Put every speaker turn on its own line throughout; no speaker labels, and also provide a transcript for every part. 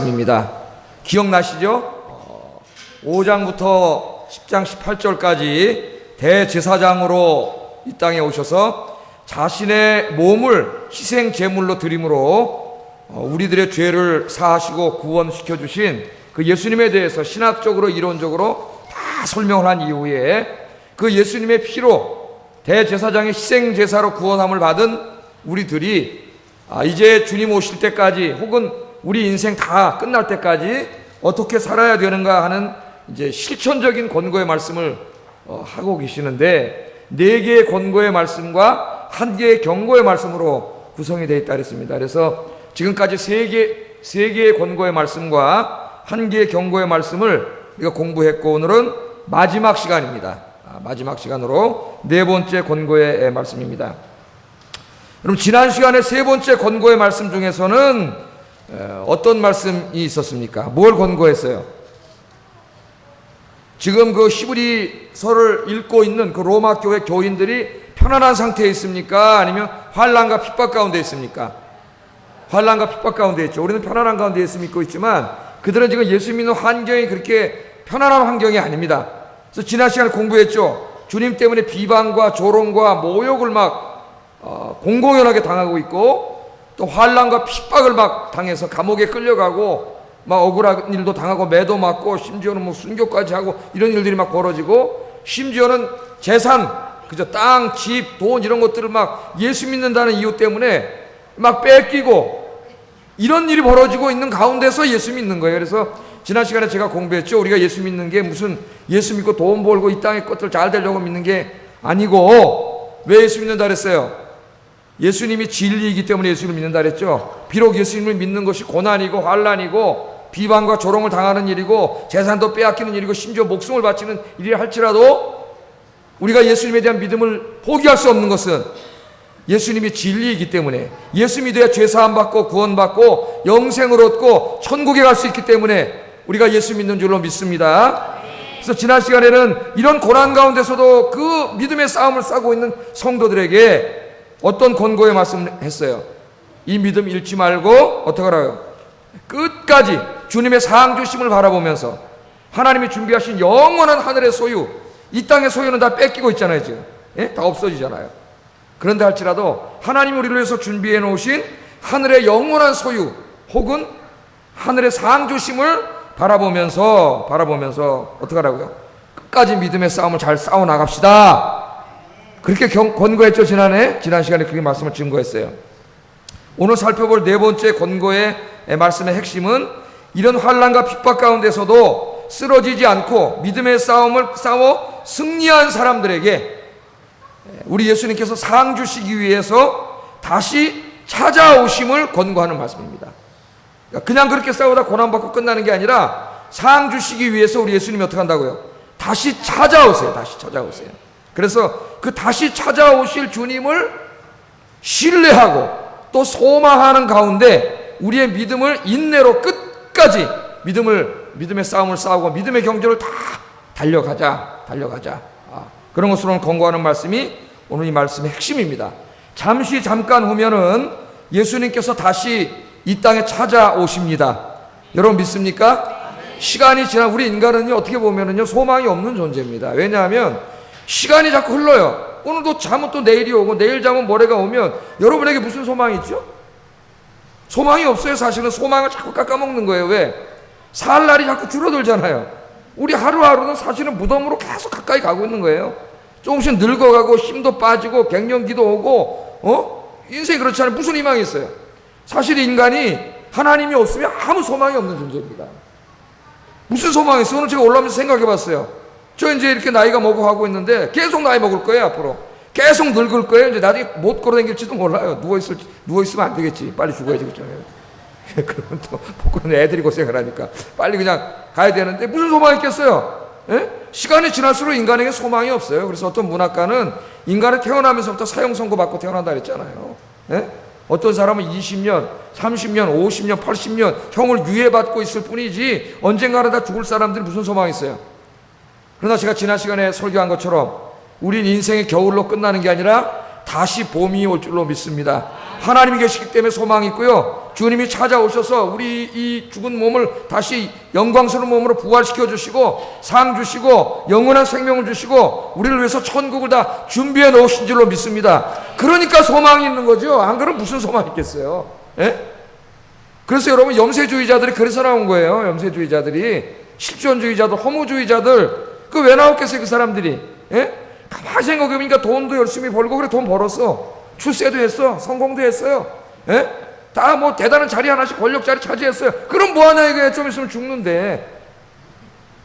입니다. 기억나시죠? 5장부터 10장 18절까지 대제사장으로 이 땅에 오셔서 자신의 몸을 희생 제물로 드림으로 우리들의 죄를 사하시고 구원시켜 주신 그 예수님에 대해서 신학적으로 이론적으로 다 설명을 한 이후에 그 예수님의 피로 대제사장의 희생 제사로 구원함을 받은 우리들이 이제 주님 오실 때까지 혹은 우리 인생 다 끝날 때까지 어떻게 살아야 되는가 하는 이제 실천적인 권고의 말씀을 하고 계시는데, 4개의 권고의 말씀과 1개의 경고의 말씀으로 구성이 되어 있다 그랬습니다. 그래서 지금까지 3개의 권고의 말씀과 1개의 경고의 말씀을 우리가 공부했고, 오늘은 마지막 시간입니다. 마지막 시간으로 4번째 권고의 말씀입니다. 그럼 지난 시간에 3번째 권고의 말씀 중에서는 어떤 말씀이 있었습니까? 뭘 권고했어요? 지금 그 히브리서를 읽고 있는 그 로마 교회 교인들이 편안한 상태에 있습니까? 아니면 환난과 핍박 가운데 있습니까? 환난과 핍박 가운데 있죠. 우리는 편안한 가운데 예수 믿고 있지만 그들은 지금 예수 믿는 환경이 그렇게 편안한 환경이 아닙니다. 그래서 지난 시간에 공부했죠. 주님 때문에 비방과 조롱과 모욕을 막 공공연하게 당하고 있고, 또 환난과 핍박을 막 당해서 감옥에 끌려가고 막 억울한 일도 당하고 매도 맞고 심지어는 뭐 순교까지 하고 이런 일들이 막 벌어지고, 심지어는 재산, 그저 땅, 집, 돈 이런 것들을 막 예수 믿는다는 이유 때문에 막 뺏기고 이런 일이 벌어지고 있는 가운데서 예수 믿는 거예요. 그래서 지난 시간에 제가 공부했죠. 우리가 예수 믿는 게 무슨 예수 믿고 돈 벌고 이 땅의 것들 잘 되려고 믿는 게 아니고, 왜 예수 믿는다 그랬어요? 예수님이 진리이기 때문에 예수를 믿는다 그랬죠. 비록 예수님을 믿는 것이 고난이고 환난이고 비방과 조롱을 당하는 일이고 재산도 빼앗기는 일이고 심지어 목숨을 바치는 일이라 할지라도 우리가 예수님에 대한 믿음을 포기할 수 없는 것은 예수님이 진리이기 때문에, 예수 믿어야 죄사함 받고 구원받고 영생을 얻고 천국에 갈 수 있기 때문에 우리가 예수 믿는 줄로 믿습니다. 그래서 지난 시간에는 이런 고난 가운데서도 그 믿음의 싸움을 싸고 있는 성도들에게 어떤 권고의 말씀을 했어요? 이 믿음 잃지 말고 어떻게 하라고요? 끝까지 주님의 상주심을 바라보면서 하나님이 준비하신 영원한 하늘의 소유, 이 땅의 소유는 다 뺏기고 있잖아요 지금. 다 없어지잖아요. 그런데 할지라도 하나님이 우리를 위해서 준비해 놓으신 하늘의 영원한 소유 혹은 하늘의 상주심을 바라보면서 어떻게 하라고요? 끝까지 믿음의 싸움을 잘 싸워 나갑시다. 그렇게 권고했죠. 지난 시간에 그렇게 말씀을 증거했어요. 오늘 살펴볼 4번째 권고의 말씀의 핵심은 이런 환난과 핍박 가운데서도 쓰러지지 않고 믿음의 싸움을 싸워 승리한 사람들에게 우리 예수님께서 상 주시기 위해서 다시 찾아오심을 권고하는 말씀입니다. 그냥 그렇게 싸우다 고난받고 끝나는 게 아니라 상 주시기 위해서 우리 예수님이 어떻게 한다고요? 다시 찾아오세요. 다시 찾아오세요. 그래서 그 다시 찾아오실 주님을 신뢰하고 또 소망하는 가운데 우리의 믿음을 인내로 끝까지 믿음의 싸움을 싸우고 믿음의 경주를 다 달려가자. 그런 것으로는 권고하는 말씀이 오늘 이 말씀의 핵심입니다. 잠깐 후면은 예수님께서 다시 이 땅에 찾아오십니다. 여러분 믿습니까? 시간이 지나 우리 인간은요, 어떻게 보면은요, 소망이 없는 존재입니다. 왜냐하면 시간이 자꾸 흘러요. 오늘도 자면 또 내일이 오고 내일 자면 모레가 오면 여러분에게 무슨 소망이 있죠? 소망이 없어요. 사실은 소망을 자꾸 깎아먹는 거예요. 왜? 살 날이 자꾸 줄어들잖아요. 우리 하루하루는 사실은 무덤으로 계속 가까이 가고 있는 거예요. 조금씩 늙어가고 힘도 빠지고 갱년기도 오고 인생이 그렇지 않아요. 무슨 희망이 있어요? 사실 인간이 하나님이 없으면 아무 소망이 없는 존재입니다. 무슨 소망이 있어요? 오늘 제가 올라오면서 생각해 봤어요. 저 이제 이렇게 나이가 먹고 하고 있는데 계속 나이 먹을 거예요. 앞으로 계속 늙을 거예요. 이제 나중에 못 걸어다닐지도 몰라요. 누워있으면 안 되겠지. 빨리 죽어야지. 그렇잖아요. 그러면 또 복근은 애들이 고생을 하니까 빨리 그냥 가야 되는데 무슨 소망이 있겠어요? 시간이 지날수록 인간에게 소망이 없어요. 그래서 어떤 문학가는 인간은 태어나면서부터 사형 선고받고 태어난다 그랬잖아요. 어떤 사람은 20년, 30년, 50년, 80년 형을 유예받고 있을 뿐이지 언젠가는 다 죽을 사람들이 무슨 소망이 있어요? 그러나 제가 지난 시간에 설교한 것처럼 우린 인생의 겨울로 끝나는 게 아니라 다시 봄이 올 줄로 믿습니다. 하나님이 계시기 때문에 소망이 있고요. 주님이 찾아오셔서 우리 이 죽은 몸을 다시 영광스러운 몸으로 부활시켜 주시고 상 주시고 영원한 생명을 주시고 우리를 위해서 천국을 다 준비해 놓으신 줄로 믿습니다. 그러니까 소망이 있는 거죠. 안 그러면 무슨 소망이 있겠어요? 예? 그래서 여러분, 염세주의자들이 그래서 나온 거예요. 염세주의자들이, 실존주의자들, 허무주의자들, 그 왜 나왔겠어요, 그 사람들이? 예? 가만히 생각해보니까 돈도 열심히 벌고, 그래, 돈 벌었어. 출세도 했어. 성공도 했어요. 예? 다 뭐 대단한 자리 하나씩 권력 자리 차지했어요. 그럼 뭐하냐 이거예요. 좀 있으면 죽는데.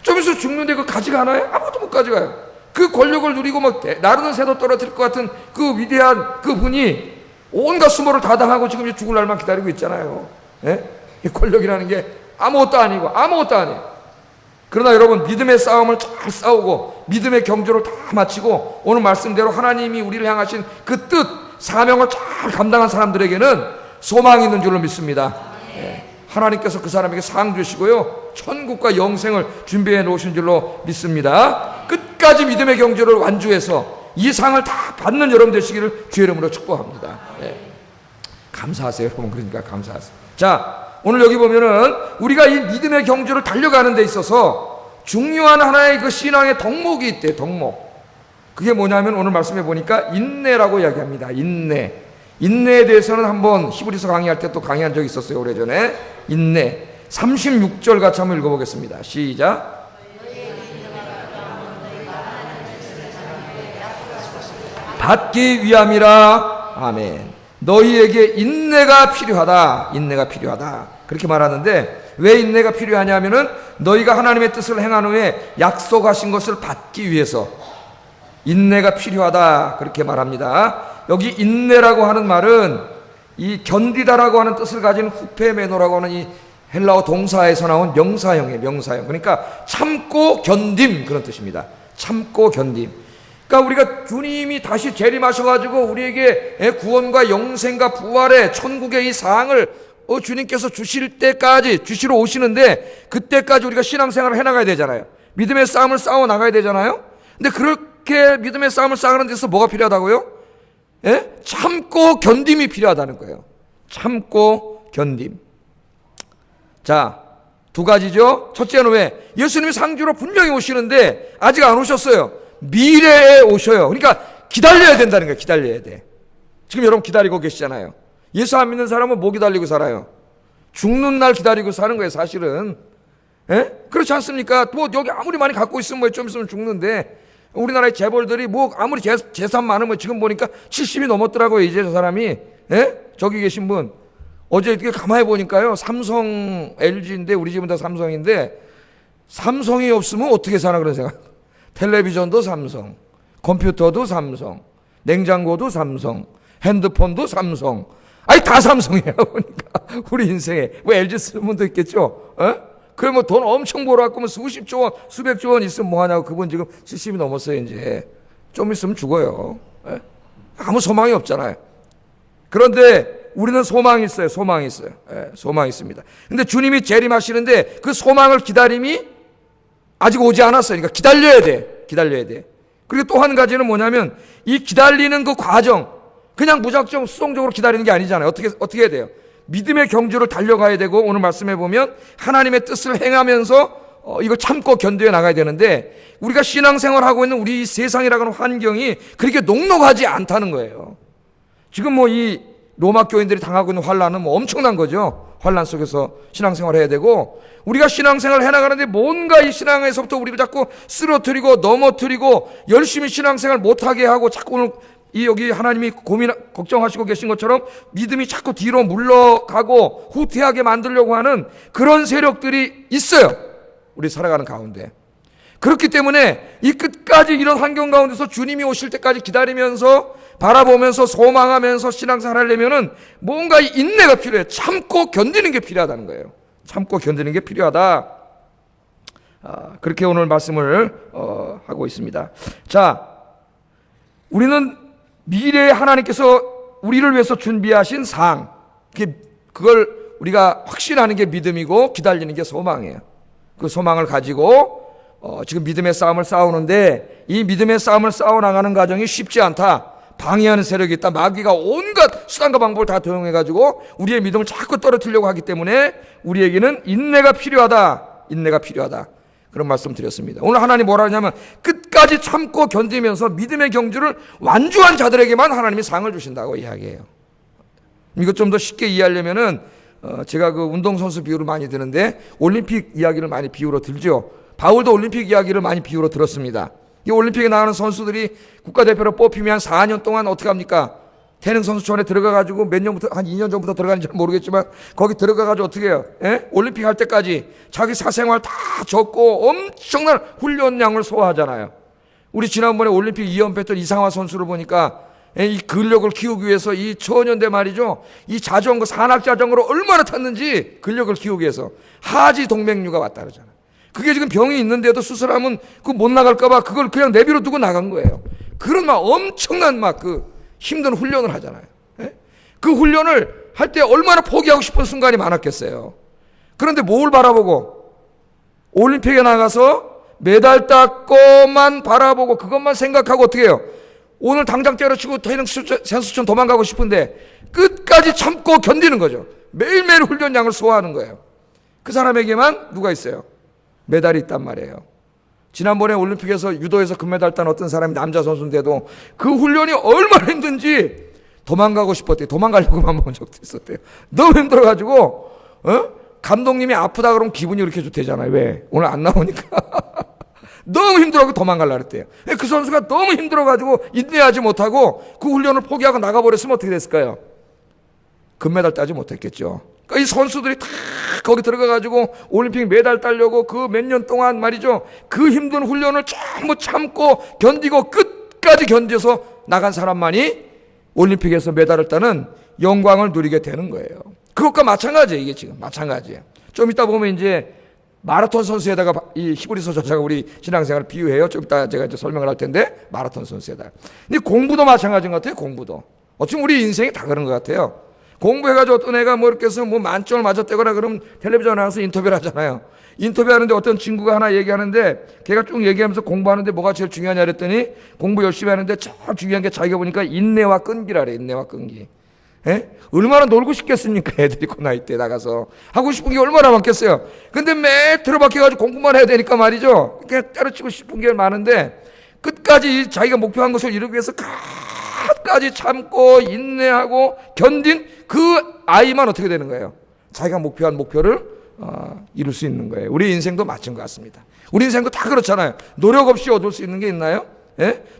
좀 있으면 죽는데 그거 가져가나요? 아무것도 못 가져가요. 그 권력을 누리고 막 나르는 새도 떨어뜨릴 것 같은 그 위대한 그 분이 온갖 수모를 다 당하고 지금 죽을 날만 기다리고 있잖아요. 예? 이 권력이라는 게 아무것도 아니고 아무것도 아니에요. 그러나 여러분, 믿음의 싸움을 잘 싸우고 믿음의 경주를 다 마치고 오늘 말씀대로 하나님이 우리를 향하신 그 뜻, 사명을 잘 감당한 사람들에게는 소망이 있는 줄로 믿습니다. 예. 하나님께서 그 사람에게 상 주시고요, 천국과 영생을 준비해 놓으신 줄로 믿습니다. 끝까지 믿음의 경주를 완주해서 이 상을 다 받는 여러분 되시기를 주의 이름으로 축복합니다. 예. 감사하세요, 여러분. 그러니까 감사하세요. 자, 오늘 여기 보면은 우리가 이 믿음의 경주를 달려가는 데 있어서 중요한 하나의 그 신앙의 덕목이 있대요. 덕목. 그게 뭐냐면 오늘 말씀해 보니까 인내라고 이야기합니다. 인내. 인내에 대해서는 한번 히브리서 강의할 때 또 강의한 적이 있었어요, 오래전에. 인내. 36절 같이 한번 읽어보겠습니다. 시작. 받기 위함이라. 아멘. 너희에게 인내가 필요하다. 인내가 필요하다. 그렇게 말하는데 왜 인내가 필요하냐면은 너희가 하나님의 뜻을 행한 후에 약속하신 것을 받기 위해서 인내가 필요하다. 그렇게 말합니다. 여기 인내라고 하는 말은 이 견디다라고 하는 뜻을 가진 후페메노라고 하는 이 헬라어 동사에서 나온 명사형이에요. 명사형. 그러니까 참고 견딤, 그런 뜻입니다. 참고 견딤. 그러니까 우리가 주님이 다시 재림하셔가지고 우리에게 구원과 영생과 부활의 천국의 이 사항을 주님께서 주실 때까지, 주시러 오시는데 그때까지 우리가 신앙생활을 해나가야 되잖아요. 믿음의 싸움을 싸워 나가야 되잖아요. 근데 그렇게 믿음의 싸움을 싸우는 데서 뭐가 필요하다고요? 예? 참고 견딤이 필요하다는 거예요. 참고 견딤. 자, 두 가지죠. 첫째는 왜? 예수님이 상주로 분명히 오시는데 아직 안 오셨어요. 미래에 오셔요. 그러니까 기다려야 된다는 거예요. 기다려야 돼. 지금 여러분 기다리고 계시잖아요. 예수 안 믿는 사람은 뭐 기다리고 살아요? 죽는 날 기다리고 사는 거예요, 사실은. 예? 그렇지 않습니까? 뭐 여기 아무리 많이 갖고 있으면 뭐 좀 있으면 죽는데, 우리나라의 재벌들이 뭐 아무리 재산 많으면 지금 보니까 70이 넘었더라고요, 이제 저 사람이. 예? 저기 계신 분. 어제 이렇게 가만히 보니까요, 삼성, LG인데 우리 집은 다 삼성인데 삼성이 없으면 어떻게 사나 그런 생각. 텔레비전도 삼성, 컴퓨터도 삼성, 냉장고도 삼성, 핸드폰도 삼성. 아니 다 삼성이에요. 보니까 우리 인생에 뭐 LG 쓰는 분도 있겠죠. 그래 뭐 돈 엄청 벌어갖고 뭐 수십조 원, 수백조 원 있으면 뭐하냐고. 그분 지금 70이 넘었어요. 이제 좀 있으면 죽어요. 아무 소망이 없잖아요. 그런데 우리는 소망이 있어요. 소망이 있어요. 소망이 있습니다. 근데 주님이 재림하시는데 그 소망을 기다림이 아직 오지 않았어요. 그러니까 기다려야 돼. 기다려야 돼. 그리고 또 한 가지는 뭐냐면 이 기다리는 그 과정, 그냥 무작정 수동적으로 기다리는 게 아니잖아요. 어떻게 해야 돼요? 믿음의 경주를 달려가야 되고, 오늘 말씀해 보면 하나님의 뜻을 행하면서 이걸 참고 견뎌 나가야 되는데, 우리가 신앙생활하고 있는 우리 세상이라고 하는 환경이 그렇게 녹록하지 않다는 거예요. 지금 뭐 이 로마 교인들이 당하고 있는 환란은 뭐 엄청난 거죠. 환란 속에서 신앙생활을 해야 되고, 우리가 신앙생활을 해나가는데 뭔가 이 신앙에서부터 우리를 자꾸 쓰러뜨리고 넘어뜨리고 열심히 신앙생활 못하게 하고, 자꾸 오늘 여기 하나님이 걱정하시고 계신 것처럼 믿음이 자꾸 뒤로 물러가고 후퇴하게 만들려고 하는 그런 세력들이 있어요. 우리 살아가는 가운데. 그렇기 때문에 이 끝까지 이런 환경 가운데서 주님이 오실 때까지 기다리면서 바라보면서 소망하면서 신앙생활 하려면은 뭔가 인내가 필요해요. 참고 견디는 게 필요하다는 거예요. 참고 견디는 게 필요하다. 그렇게 오늘 말씀을 하고 있습니다. 자, 우리는 미래에 하나님께서 우리를 위해서 준비하신 상, 그걸 우리가 확신하는 게 믿음이고 기다리는 게 소망이에요. 그 소망을 가지고 지금 믿음의 싸움을 싸우는데, 이 믿음의 싸움을 싸워나가는 과정이 쉽지 않다. 방해하는 세력이 있다. 마귀가 온갖 수단과 방법을 다 도용해가지고 우리의 믿음을 자꾸 떨어뜨리려고 하기 때문에 우리에게는 인내가 필요하다. 인내가 필요하다. 그런 말씀 드렸습니다. 오늘 하나님 뭐라 하냐면 끝까지 참고 견디면서 믿음의 경주를 완주한 자들에게만 하나님이 상을 주신다고 이야기해요. 이것 좀 더 쉽게 이해하려면은 제가 그 운동선수 비유를 많이 드는데 올림픽 이야기를 많이 비유로 들죠. 바울도 올림픽 이야기를 많이 비유로 들었습니다. 이 올림픽에 나가는 선수들이 국가대표로 뽑히면 4년 동안 어떻게 합니까? 태릉 선수촌에 들어가가지고 몇 년부터, 한 2년 전부터 들어가는지 모르겠지만 거기 들어가가지고 어떻게 해요? 올림픽 할 때까지 자기 사생활 다 적고 엄청난 훈련량을 소화하잖아요. 우리 지난번에 올림픽 2연패 했던 이상화 선수를 보니까 이 근력을 키우기 위해서 이 초년대 말이죠. 이 자전거, 산악자전거를 얼마나 탔는지 근력을 키우기 위해서 하지 동맥류가 왔다 그러잖아요. 그게 지금 병이 있는데도 수술하면 그 못 나갈까봐 그걸 그냥 내비로 두고 나간 거예요. 그런 막 엄청난 막 그 힘든 훈련을 하잖아요. 그 훈련을 할 때 얼마나 포기하고 싶은 순간이 많았겠어요. 그런데 뭘 바라보고 올림픽에 나가서 메달 땄고만 바라보고 그것만 생각하고 어떻게 해요? 오늘 당장 때려치고 태릉 선수촌 도망가고 싶은데 끝까지 참고 견디는 거죠. 매일매일 훈련량을 소화하는 거예요. 그 사람에게만 누가 있어요? 메달이 있단 말이에요. 지난번에 올림픽에서 유도에서 금메달 딴 어떤 사람이 남자 선수인데도 그 훈련이 얼마나 힘든지 도망가고 싶었대요. 도망가려고만 본 적도 있었대요. 너무 힘들어가지고 감독님이 아프다 그러면 기분이 이렇게 좋대잖아요. 왜? 오늘 안 나오니까. 너무 힘들어서 도망가려고 했대요. 그 선수가 너무 힘들어가지고 인내하지 못하고 그 훈련을 포기하고 나가버렸으면 어떻게 됐을까요? 금메달 따지 못했겠죠. 그러니까 이 선수들이 다 거기 들어가가지고 올림픽 메달 따려고 그 몇 년 동안 말이죠. 그 힘든 훈련을 전부 참고 견디고 끝까지 견뎌서 나간 사람만이 올림픽에서 메달을 따는 영광을 누리게 되는 거예요. 그것과 마찬가지예요. 이게 지금 마찬가지예요. 좀 이따 보면 이제 마라톤 선수에다가 이 히브리서 저자가 우리 신앙생활을 비유해요. 좀 이따 제가 이제 설명을 할 텐데 마라톤 선수에다가. 근데 공부도 마찬가지인 것 같아요. 공부도. 어쩌면 우리 인생이 다 그런 것 같아요. 공부해가지고 어떤 애가 뭐 이렇게 해서 뭐 만점을 맞았다거나 그러면 텔레비전에 나가서 인터뷰를 하잖아요. 인터뷰하는데 어떤 친구가 하나 얘기하는데 걔가 쭉 얘기하면서 공부하는데 뭐가 제일 중요하냐 그랬더니 공부 열심히 하는데 제일 중요한 게 자기가 보니까 인내와 끈기라래. 인내와 끈기. 얼마나 놀고 싶겠습니까? 애들이 그 나이 때 나가서 하고 싶은 게 얼마나 많겠어요. 근데 매일 들어박혀가지고 공부만 해야 되니까 말이죠. 그냥 때려치고 싶은 게 많은데 끝까지 자기가 목표한 것을 이루기 위해서 끝까지 참고 인내하고 견딘 그 아이만 어떻게 되는 거예요? 자기가 목표한 목표를 이룰 수 있는 거예요. 우리 인생도 마찬 것 같습니다. 우리 인생도 다 그렇잖아요. 노력 없이 얻을 수 있는 게 있나요?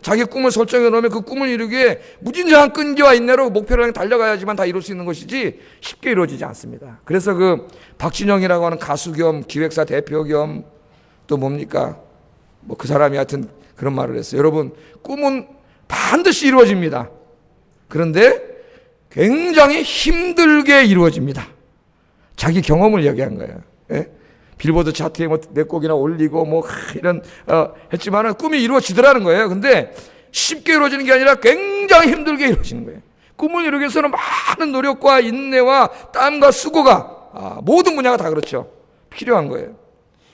자기 꿈을 설정해 놓으면 그 꿈을 이루기 위해 무진장한 끈기와 인내로 목표를 향해 달려가야지만 다 이룰 수 있는 것이지 쉽게 이루어지지 않습니다. 그래서 그 박진영이라고 하는 가수 겸 기획사 대표 겸 또 뭡니까? 뭐 그 사람이 하여튼 그런 말을 했어요. 여러분, 꿈은 반드시 이루어집니다. 그런데 굉장히 힘들게 이루어집니다. 자기 경험을 이야기한 거예요. 빌보드 차트에 뭐 몇 곡이나 올리고 뭐 이런 했지만은 꿈이 이루어지더라는 거예요. 근데 쉽게 이루어지는 게 아니라 굉장히 힘들게 이루어지는 거예요. 꿈을 이루기 위해서는 많은 노력과 인내와 땀과 수고가 모든 분야가 다 그렇죠. 필요한 거예요.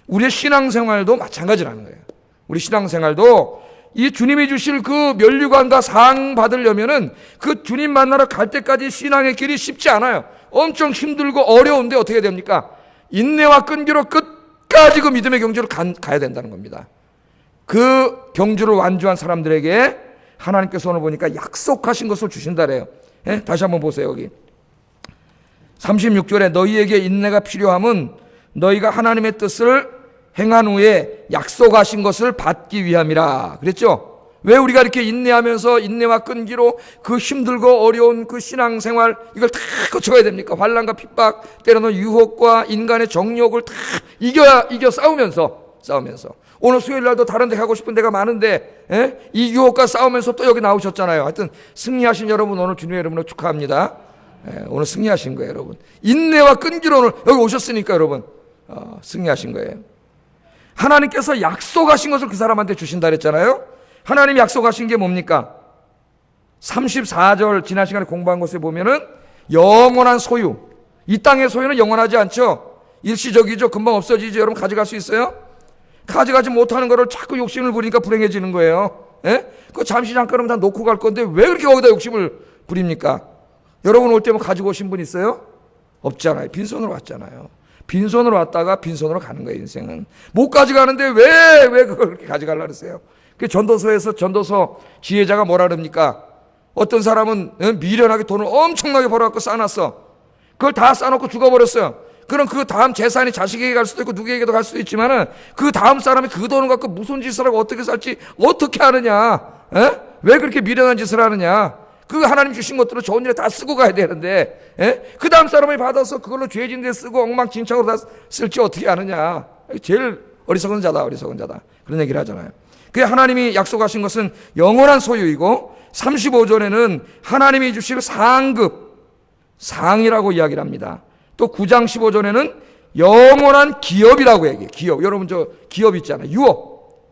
우리의 신앙생활도 마찬가지라는 거예요. 우리 신앙생활도 이 주님이 주실 그 면류관과 상 받으려면은 그 주님 만나러 갈 때까지 신앙의 길이 쉽지 않아요. 엄청 힘들고 어려운데 어떻게 됩니까? 인내와 끈기로 끝까지 그 믿음의 경주를 가야 된다는 겁니다. 그 경주를 완주한 사람들에게 하나님께서 오늘 보니까 약속하신 것을 주신다래요. 다시 한번 보세요. 여기 36절에 너희에게 인내가 필요함은 너희가 하나님의 뜻을 행한 후에 약속하신 것을 받기 위함이라 그랬죠. 왜 우리가 이렇게 인내하면서 인내와 끈기로 그 힘들고 어려운 그 신앙생활 이걸 다 거쳐가야 됩니까? 환난과 핍박, 때로는 유혹과 인간의 정욕을 다 이겨 싸우면서 오늘 수요일 날도 다른 데 가고 싶은 데가 많은데 이 유혹과 싸우면서 또 여기 나오셨잖아요. 하여튼 승리하신 여러분 오늘 주님의 이름으로 축하합니다. 오늘 승리하신 거예요, 여러분. 인내와 끈기로 오늘 여기 오셨으니까 여러분 승리하신 거예요. 하나님께서 약속하신 것을 그 사람한테 주신다 그랬잖아요. 하나님이 약속하신 게 뭡니까? 34절 지난 시간에 공부한 것에 보면은 영원한 소유. 이 땅의 소유는 영원하지 않죠. 일시적이죠. 금방 없어지죠. 여러분 가져갈 수 있어요? 가져가지 못하는 거를 자꾸 욕심을 부리니까 불행해지는 거예요. 예? 그거 잠깐은 다 놓고 갈 건데 왜 그렇게 거기다 욕심을 부립니까? 여러분 올 때 뭐 가지고 오신 분 있어요? 없잖아요. 빈손으로 왔잖아요. 빈손으로 왔다가 빈손으로 가는 거예요, 인생은. 못 가져가는데 왜 그걸 그렇게 가져가려고 그러세요? 그 전도서 지혜자가 뭐라 그럽니까? 어떤 사람은 미련하게 돈을 엄청나게 벌어갖고 쌓아놨어. 그걸 다 쌓아놓고 죽어버렸어요. 그럼 그 다음 재산이 자식에게 갈 수도 있고 누구에게도 갈 수도 있지만은 그 다음 사람이 그 돈을 갖고 무슨 짓을 하고 어떻게 살지 어떻게 하느냐? 에? 왜 그렇게 미련한 짓을 하느냐? 그 하나님 주신 것들을 좋은 일에 다 쓰고 가야 되는데, 그 다음 사람이 받아서 그걸로 죄진 데 쓰고 엉망진창으로 다 쓸지 어떻게 하느냐? 제일 어리석은 자다. 그런 얘기를 하잖아요. 그 하나님이 약속하신 것은 영원한 소유이고 35절에는 하나님이 주실 상이라고 이야기를 합니다. 또 9장 15절에는 영원한 기업이라고 얘기해요. 기업. 여러분 저 기업 있잖아요. 유업.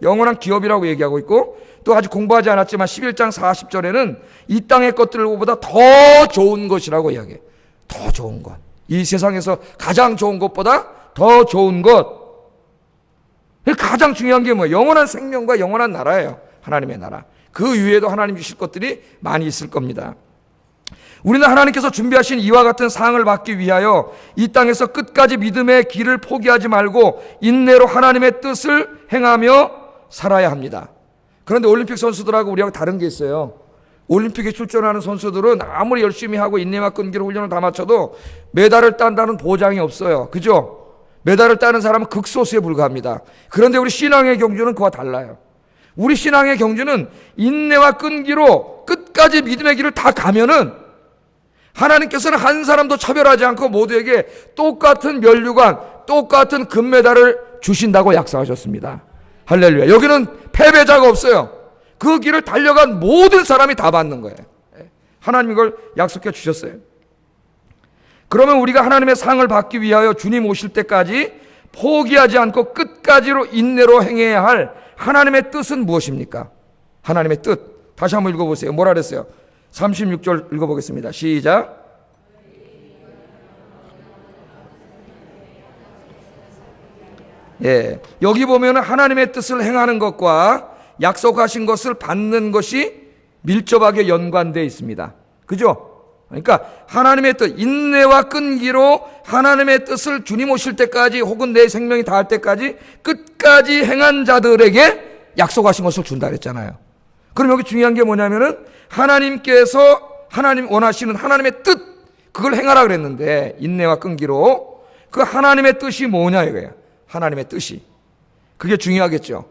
영원한 기업이라고 얘기하고 있고 또 아직 공부하지 않았지만 11장 40절에는 이 땅의 것들보다 더 좋은 것이라고 이야기해요. 더 좋은 것. 이 세상에서 가장 좋은 것보다 더 좋은 것. 가장 중요한 게 뭐예요? 영원한 생명과 영원한 나라예요. 하나님의 나라. 그 위에도 하나님 주실 것들이 많이 있을 겁니다. 우리는 하나님께서 준비하신 이와 같은 상을 받기 위하여 이 땅에서 끝까지 믿음의 길을 포기하지 말고 인내로 하나님의 뜻을 행하며 살아야 합니다. 그런데 올림픽 선수들하고 우리하고 다른 게 있어요. 올림픽에 출전하는 선수들은 아무리 열심히 하고 인내와 끈기로 훈련을 다 마쳐도 메달을 딴다는 보장이 없어요. 그죠? 메달을 따는 사람은 극소수에 불과합니다. 그런데 우리 신앙의 경주는 그와 달라요. 우리 신앙의 경주는 인내와 끈기로 끝까지 믿음의 길을 다 가면은 하나님께서는 한 사람도 차별하지 않고 모두에게 똑같은 면류관, 똑같은 금메달을 주신다고 약속하셨습니다. 할렐루야. 여기는 패배자가 없어요. 그 길을 달려간 모든 사람이 다 받는 거예요. 하나님 이걸 약속해 주셨어요. 그러면 우리가 하나님의 상을 받기 위하여 주님 오실 때까지 포기하지 않고 끝까지로 인내로 행해야 할 하나님의 뜻은 무엇입니까? 하나님의 뜻. 다시 한번 읽어보세요. 뭐라 그랬어요? 36절 읽어보겠습니다. 시작. 여기 보면 하나님의 뜻을 행하는 것과 약속하신 것을 받는 것이 밀접하게 연관되어 있습니다. 그죠? 그러니까 하나님의 뜻, 인내와 끈기로 하나님의 뜻을 주님 오실 때까지 혹은 내 생명이 닿을 때까지 끝까지 행한 자들에게 약속하신 것을 준다 그랬잖아요. 그럼 여기 중요한 게 뭐냐면은 하나님께서 하나님 원하시는 하나님의 뜻, 그걸 행하라 그랬는데 인내와 끈기로 그 하나님의 뜻이 뭐냐 이거예요. 하나님의 뜻이. 그게 중요하겠죠.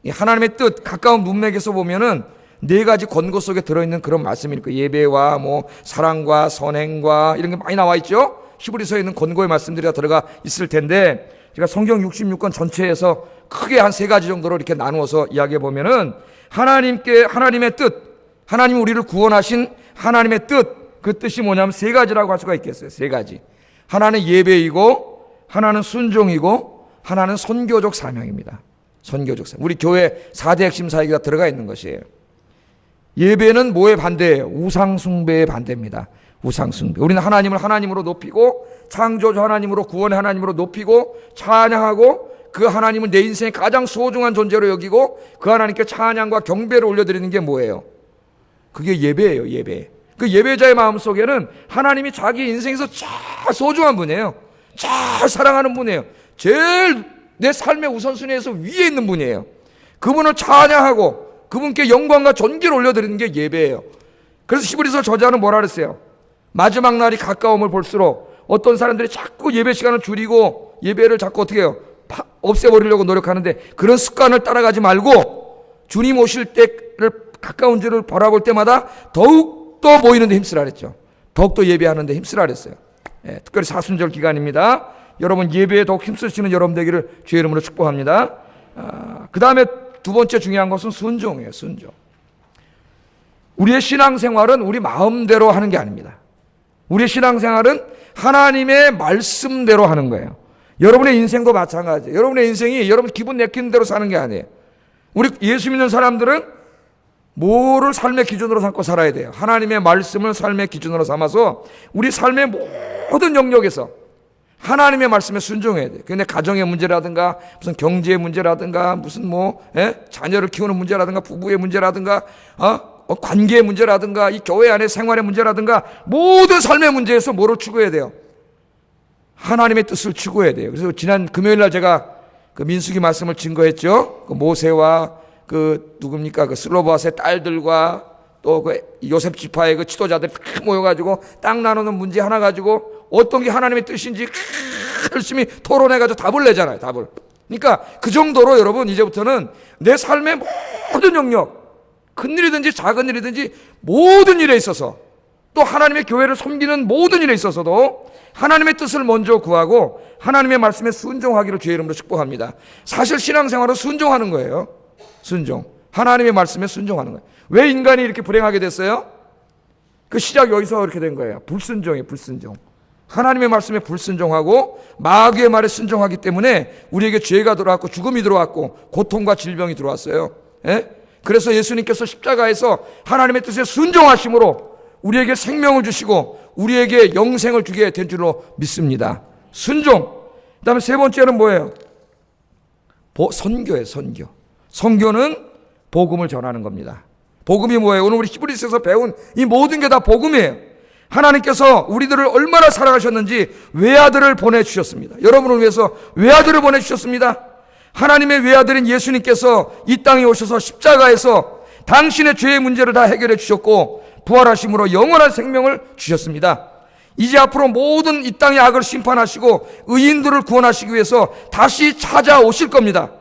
이 하나님의 뜻, 가까운 문맥에서 보면은 네 가지 권고 속에 들어있는 그런 말씀일 거예요. 예배와 뭐 사랑과 선행과 이런 게 많이 나와 있죠. 히브리서에 있는 권고의 말씀들이 다 들어가 있을 텐데 제가 성경 66권 전체에서 크게 한 세 가지 정도로 이렇게 나누어서 이야기해 보면은 하나님의 뜻, 하나님 우리를 구원하신 하나님의 뜻, 그 뜻이 뭐냐면 세 가지라고 할 수가 있겠어요. 세 가지. 하나는 예배이고 하나는 순종이고 하나는 선교적 사명입니다. 선교적 사명. 우리 교회 4대 핵심 사역이 다 들어가 있는 것이에요. 예배는 뭐에 반대예요? 우상숭배의 반대입니다. 우상숭배. 우리는 하나님을 하나님으로 높이고 창조주 하나님으로 구원의 하나님으로 높이고 찬양하고 그 하나님을 내 인생의 가장 소중한 존재로 여기고 그 하나님께 찬양과 경배를 올려드리는 게 뭐예요? 그게 예배예요. 예배. 그 예배자의 마음속에는 하나님이 자기 인생에서 제일 소중한 분이에요. 제일 사랑하는 분이에요. 제일 내 삶의 우선순위에서 위에 있는 분이에요. 그분을 찬양하고 그분께 영광과 존귀를 올려드리는 게 예배예요. 그래서 히브리서 저자는 뭐라 그랬어요? 마지막 날이 가까움을 볼수록 어떤 사람들이 자꾸 예배 시간을 줄이고 예배를 자꾸 어떻게 해요? 없애버리려고 노력하는데 그런 습관을 따라가지 말고 주님 오실 때를 가까운 줄을 바라볼 때마다 더욱더 모이는데 힘쓰라 그랬죠. 더욱더 예배하는데 힘쓰라 그랬어요. 특별히 사순절 기간입니다. 여러분 예배에 더욱 힘쓰시는 여러분 되기를 주의 이름으로 축복합니다. 그 다음에 두 번째 중요한 것은 순종이에요. 순종. 우리의 신앙생활은 우리 마음대로 하는 게 아닙니다. 우리의 신앙생활은 하나님의 말씀대로 하는 거예요. 여러분의 인생도 마찬가지예요. 여러분의 인생이 여러분 기분 내키는 대로 사는 게 아니에요. 우리 예수 믿는 사람들은 뭐를 삶의 기준으로 삼고 살아야 돼요? 하나님의 말씀을 삶의 기준으로 삼아서 우리 삶의 모든 영역에서 하나님의 말씀에 순종해야 돼요. 근데 가정의 문제라든가 무슨 경제의 문제라든가 무슨 자녀를 키우는 문제라든가 부부의 문제라든가 관계의 문제라든가 이 교회 안의 생활의 문제라든가 모든 삶의 문제에서 뭐를 추구해야 돼요? 하나님의 뜻을 추구해야 돼요. 그래서 지난 금요일 날 제가 그 민수기 말씀을 증거했죠. 그 모세와 그 슬로바스의 딸들과 또 그 요셉 지파의 그 지도자들이 다 모여가지고 땅 나누는 문제 하나 가지고 어떤 게 하나님의 뜻인지 열심히 토론해가지고 답을 내잖아요. 답을. 그러니까 그 정도로 여러분 이제부터는 내 삶의 모든 영역, 큰 일이든지 작은 일이든지 모든 일에 있어서 또 하나님의 교회를 섬기는 모든 일에 있어서도 하나님의 뜻을 먼저 구하고 하나님의 말씀에 순종하기를 주의 이름으로 축복합니다. 사실 신앙생활은 순종하는 거예요. 순종. 하나님의 말씀에 순종하는 거예요. 왜 인간이 이렇게 불행하게 됐어요? 그 시작 여기서 이렇게 된 거예요. 불순종이에요. 불순종. 하나님의 말씀에 불순종하고 마귀의 말에 순종하기 때문에 우리에게 죄가 들어왔고 죽음이 들어왔고 고통과 질병이 들어왔어요. 예? 그래서 예수님께서 십자가에서 하나님의 뜻에 순종하심으로 우리에게 생명을 주시고 우리에게 영생을 주게 된 줄로 믿습니다. 순종. 그 다음에 세 번째는 뭐예요? 선교예요. 선교. 선교는 복음을 전하는 겁니다. 복음이 뭐예요? 오늘 우리 히브리서에서 배운 이 모든 게 다 복음이에요. 하나님께서 우리들을 얼마나 사랑하셨는지 외아들을 보내주셨습니다. 여러분을 위해서 외아들을 보내주셨습니다. 하나님의 외아들인 예수님께서 이 땅에 오셔서 십자가에서 당신의 죄의 문제를 다 해결해 주셨고 부활하심으로 영원한 생명을 주셨습니다. 이제 앞으로 모든 이 땅의 악을 심판하시고 의인들을 구원하시기 위해서 다시 찾아오실 겁니다.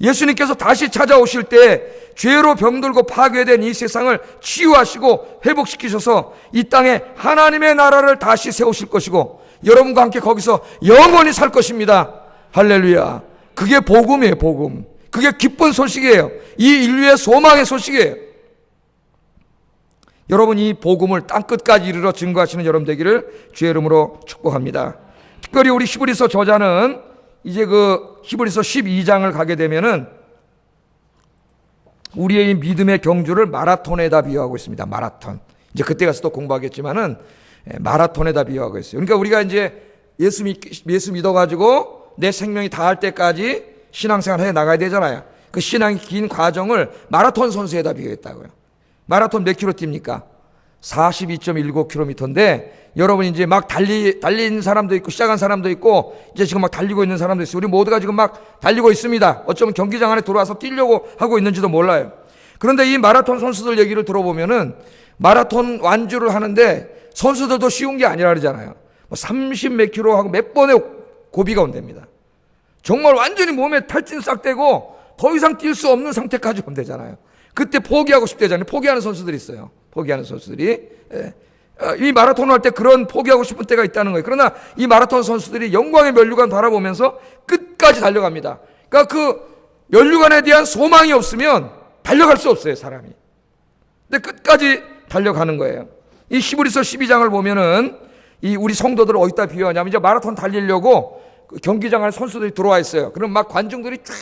예수님께서 다시 찾아오실 때 죄로 병들고 파괴된 이 세상을 치유하시고 회복시키셔서 이 땅에 하나님의 나라를 다시 세우실 것이고 여러분과 함께 거기서 영원히 살 것입니다. 할렐루야. 그게 복음이에요. 복음. 그게 기쁜 소식이에요. 이 인류의 소망의 소식이에요. 여러분 이 복음을 땅끝까지 이르러 증거하시는 여러분 되기를 주의 이름으로 축복합니다. 특별히 우리 히브리서 저자는 이제 그 히브리서 12장을 가게 되면은 우리의 이 믿음의 경주를 마라톤에다 비유하고 있습니다. 마라톤. 이제 그때 가서 또 공부하겠지만은 마라톤에다 비유하고 있어요. 그러니까 우리가 이제 예수 믿어가지고 내 생명이 다할 때까지 신앙생활 해 나가야 되잖아요. 그 신앙이 긴 과정을 마라톤 선수에다 비유했다고요. 마라톤 몇 킬로 뜁니까? 42.19km인데 여러분 이제 막 달린 사람도 있고 시작한 사람도 있고 이제 지금 막 달리고 있는 사람도 있어요. 우리 모두가 지금 막 달리고 있습니다. 어쩌면 경기장 안에 들어와서 뛰려고 하고 있는지도 몰라요. 그런데 이 마라톤 선수들 얘기를 들어보면은 마라톤 완주를 하는데 선수들도 쉬운 게 아니라 그러잖아요. 30 몇 킬로 하고 몇 번의 고비가 온답니다. 정말 완전히 몸에 탈진 싹 되고 더 이상 뛸 수 없는 상태까지 온대잖아요. 그때 포기하고 싶대잖아요. 포기하는 선수들이 있어요. 포기하는 선수들이. 이 마라톤을 할 때 그런 포기하고 싶은 때가 있다는 거예요. 그러나 이 마라톤 선수들이 영광의 면류관 바라보면서 끝까지 달려갑니다. 그러니까 그 면류관에 대한 소망이 없으면 달려갈 수 없어요, 사람이. 근데 끝까지 달려가는 거예요. 이 히브리서 12장을 보면은 이 우리 성도들을 어디다 비유하냐면 이제 마라톤 달리려고 그 경기장 안에 선수들이 들어와 있어요. 그럼 막 관중들이 쫙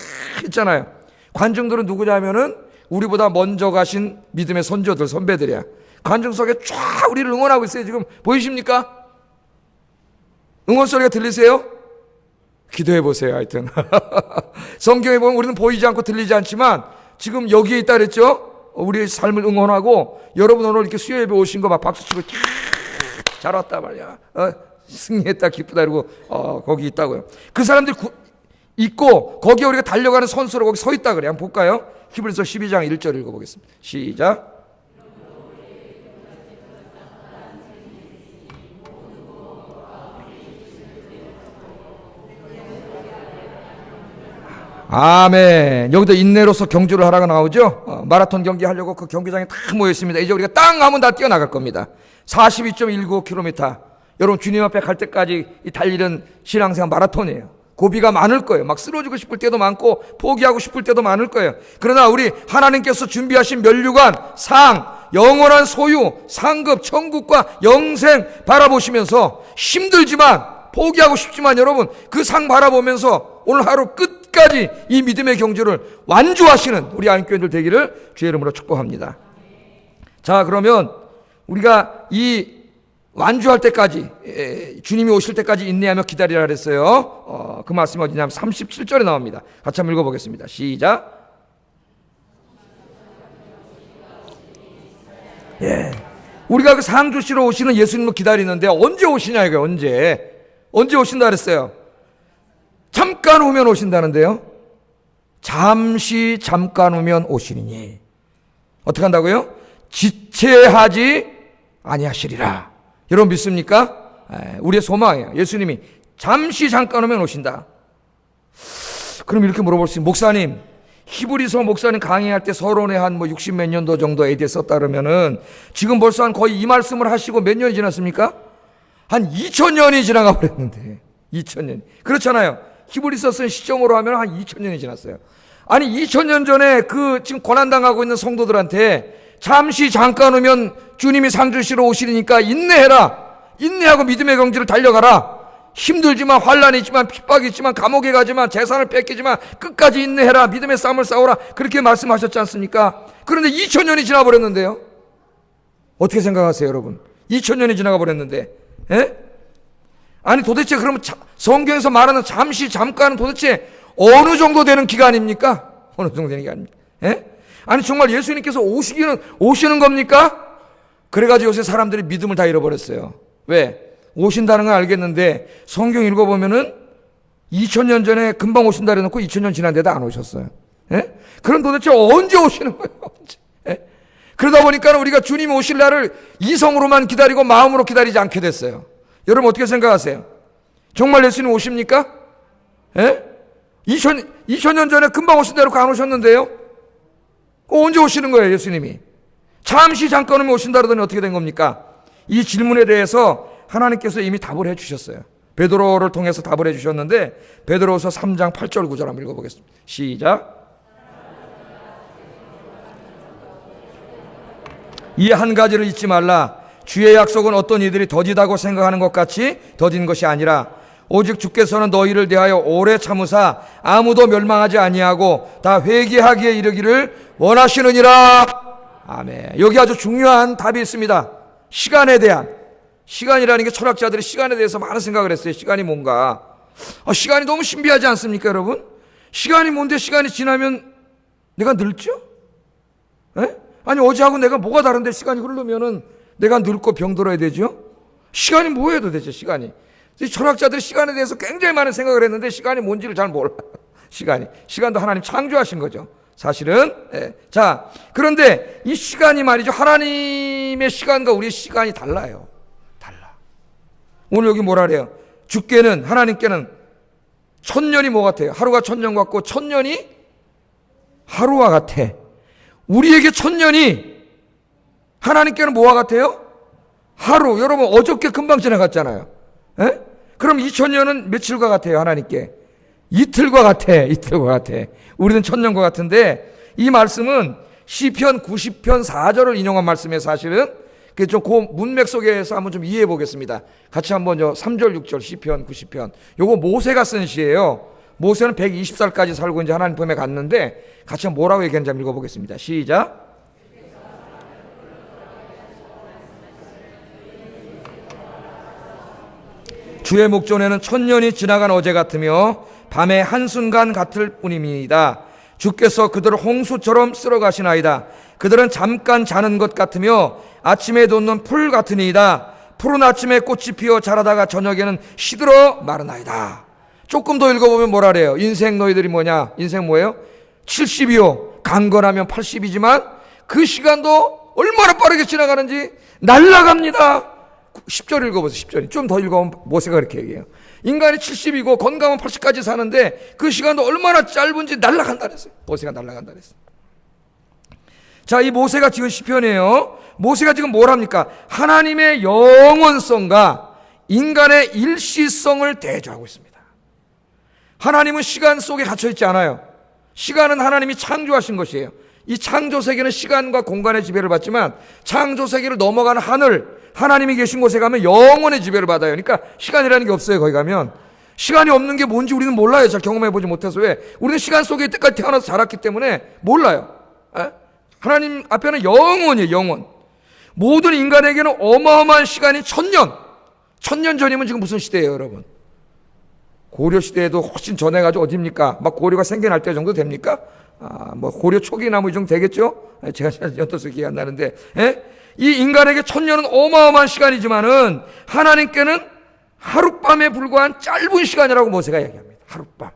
있잖아요. 관중들은 누구냐면은 우리보다 먼저 가신 믿음의 선조들, 선배들이야. 관중 속에 쫙 우리를 응원하고 있어요. 지금 보이십니까? 응원 소리가 들리세요? 기도해 보세요. 하여튼 성경에 보면 우리는 보이지 않고 들리지 않지만 지금 여기에 있다 그랬죠? 우리의 삶을 응원하고 여러분 오늘 이렇게 수요 예배 오신 거 막 박수치고 잘 왔다 말이야. 승리했다 기쁘다 이러고 거기 있다고요. 그 사람들이 있고 거기에 우리가 달려가는 선수로 거기 서 있다 그래. 한번 볼까요? 히브리서 12장 1절 읽어보겠습니다. 시작. 아멘. 여기도 인내로서 경주를 하라고 나오죠. 마라톤 경기 하려고 그 경기장에 다 모여 있습니다. 이제 우리가 땅 하면 다 뛰어나갈 겁니다. 42.19km. 여러분 주님 앞에 갈 때까지 이 달리는 신앙생활 마라톤이에요. 고비가 많을 거예요. 막 쓰러지고 싶을 때도 많고 포기하고 싶을 때도 많을 거예요. 그러나 우리 하나님께서 준비하신 면류관, 상, 영원한 소유, 상급, 천국과 영생 바라보시면서 힘들지만 포기하고 싶지만 여러분 그 상 바라보면서 오늘 하루 끝까지 이 믿음의 경주를 완주하시는 우리 안교인들 되기를 주의 이름으로 축복합니다. 자, 그러면 우리가 이 완주할 때까지, 주님이 오실 때까지 인내하며 기다리라 그랬어요. 그 말씀이 어디냐면 37절에 나옵니다. 같이 한번 읽어보겠습니다. 시작. 예. 우리가 그 상주시러 오시는 예수님을 기다리는데 언제 오시냐 이거예요. 언제 오신다 그랬어요. 잠깐 후면 오신다는데요. 잠깐 후면 오시리니 어떻게 한다고요? 지체하지 아니하시리라. 여러분 믿습니까? 우리의 소망이에요. 예수님이 잠깐 후면 오신다. 그럼 이렇게 물어볼 수 있어요. 목사님, 히브리서 목사님 강의할 때 서론에 한 60 몇 년도 정도 AD에 썼다 그러면은 지금 벌써 한 거의 이 말씀을 하시고 몇 년이 지났습니까? 한 2000년이 지나가 버렸는데 2000년. 그렇잖아요. 히브리서 쓴 시점으로 하면 한 2000년이 지났어요. 아니 2000년 전에 그 지금 고난당하고 있는 성도들한테 잠깐 후면 주님이 상주시러 오시니까 인내해라. 인내하고 믿음의 경지를 달려가라. 힘들지만 환란이 있지만 핍박이 있지만 감옥에 가지만 재산을 뺏기지만 끝까지 인내해라. 믿음의 싸움을 싸우라. 그렇게 말씀하셨지 않습니까? 그런데 2000년이 지나버렸는데요. 어떻게 생각하세요 여러분? 2000년이 지나가 버렸는데 아니 도대체 그러면 성경에서 말하는 잠깐은 도대체 어느 정도 되는 기간입니까? 어느 정도 되는 기간입니까? 아니 정말 예수님께서 오시는 겁니까? 그래가지고 요새 사람들이 믿음을 다 잃어버렸어요. 왜? 오신다는 건 알겠는데 성경 읽어보면은 2000년 전에 금방 오신다 그래놓고 2000년 지났는데도 안 오셨어요. 그럼 도대체 언제 오시는 거예요? 언제? 그러다 보니까 우리가 주님 오실 날을 이성으로만 기다리고 마음으로 기다리지 않게 됐어요. 여러분 어떻게 생각하세요? 정말 예수님 오십니까? 2000년 전에 금방 오신다 그러고 안 오셨는데요? 언제 오시는 거예요 예수님이? 잠깐 후면 오신다 그러더니 어떻게 된 겁니까? 이 질문에 대해서 하나님께서 이미 답을 해주셨어요. 베드로를 통해서 답을 해주셨는데 베드로서 3장 8절 9절 한번 읽어보겠습니다. 시작. 이 한 가지를 잊지 말라. 주의 약속은 어떤 이들이 더디다고 생각하는 것 같이 더딘 것이 아니라 오직 주께서는 너희를 대하여 오래 참으사 아무도 멸망하지 아니하고 다 회개하기에 이르기를 원하시느니라. 아멘. 여기 아주 중요한 답이 있습니다. 시간에 대한. 시간이라는 게 철학자들이 시간에 대해서 많은 생각을 했어요. 시간이 뭔가. 시간이 너무 신비하지 않습니까 여러분? 시간이 뭔데 시간이 지나면 내가 늙죠? 아니 어제하고 내가 뭐가 다른데 시간이 흐르면은 내가 늙고 병들어야 되죠? 시간이 뭐예요 도대체 시간이? 철학자들이 시간에 대해서 굉장히 많은 생각을 했는데 시간이 뭔지를 잘 몰라요. 시간도 하나님 창조하신 거죠. 사실은. 자, 그런데 이 시간이 말이죠. 하나님의 시간과 우리의 시간이 달라요. 오늘 여기 뭐라 그래요? 주께는 하나님께는 1000년이 뭐 같아요? 하루가 1000년 같고 1000년이 하루와 같아. 우리에게 1000년이 하나님께는 뭐와 같아요? 하루. 여러분 어저께 금방 지나갔잖아요. 그럼 2000년은 며칠과 같아요 하나님께? 이틀과 같아. 우리는 1000년과 같은데 이 말씀은 시편 90편 4절을 인용한 말씀이에요. 사실은 그 문맥 속에서 한번 좀 이해해 보겠습니다. 같이 한번 3절 6절 시편 90편 요거 모세가 쓴 시예요. 모세는 120살까지 살고 이제 하나님 품에 갔는데 같이 한번 뭐라고 얘기하는지 한번 읽어보겠습니다. 시작. 주의 목전에는 1000년이 지나간 어제 같으며 밤의 한순간 같을 뿐입니다. 주께서 그들을 홍수처럼 쓸어가시나이다. 그들은 잠깐 자는 것 같으며 아침에 돋는 풀 같으니이다. 푸른 아침에 꽃이 피어 자라다가 저녁에는 시들어 마르나이다. 조금 더 읽어보면 뭐라 그래요? 인생 너희들이 뭐냐? 인생 뭐예요? 70이요. 강건하면 80이지만 그 시간도 얼마나 빠르게 지나가는지 날아갑니다. 10절 읽어보세요. 10절. 좀 더 읽어보면 모세가 그렇게 얘기해요. 인간이 70이고 건강은 80까지 사는데 그 시간도 얼마나 짧은지 날아간다 그랬어요. 모세가 날아간다 그랬어요. 자, 이 모세가 지금 시편이에요. 모세가 지금 뭘 합니까? 하나님의 영원성과 인간의 일시성을 대조하고 있습니다. 하나님은 시간 속에 갇혀있지 않아요. 시간은 하나님이 창조하신 것이에요. 이 창조 세계는 시간과 공간의 지배를 받지만 창조 세계를 넘어가는 하늘, 하나님이 계신 곳에 가면 영원의 지배를 받아요. 그러니까 시간이라는 게 없어요. 거기 가면 시간이 없는 게 뭔지 우리는 몰라요. 잘 경험해보지 못해서. 왜? 우리는 시간 속에 이때까지 태어나서 자랐기 때문에 몰라요. 하나님 앞에는 영원이에요. 영원. 모든 인간에게는 어마어마한 시간이 1000년. 1000년 전이면 지금 무슨 시대예요, 여러분? 고려 시대에도 훨씬 전해가지고 어딥니까? 막 고려가 생겨날 때 정도 됩니까? 뭐 고려 초기나 뭐 이 정도 되겠죠? 제가 연도수 기억 안 나는데, 이 인간에게 1000년은 어마어마한 시간이지만은 하나님께는 하룻밤에 불과한 짧은 시간이라고 모세가 이야기합니다. 하룻밤.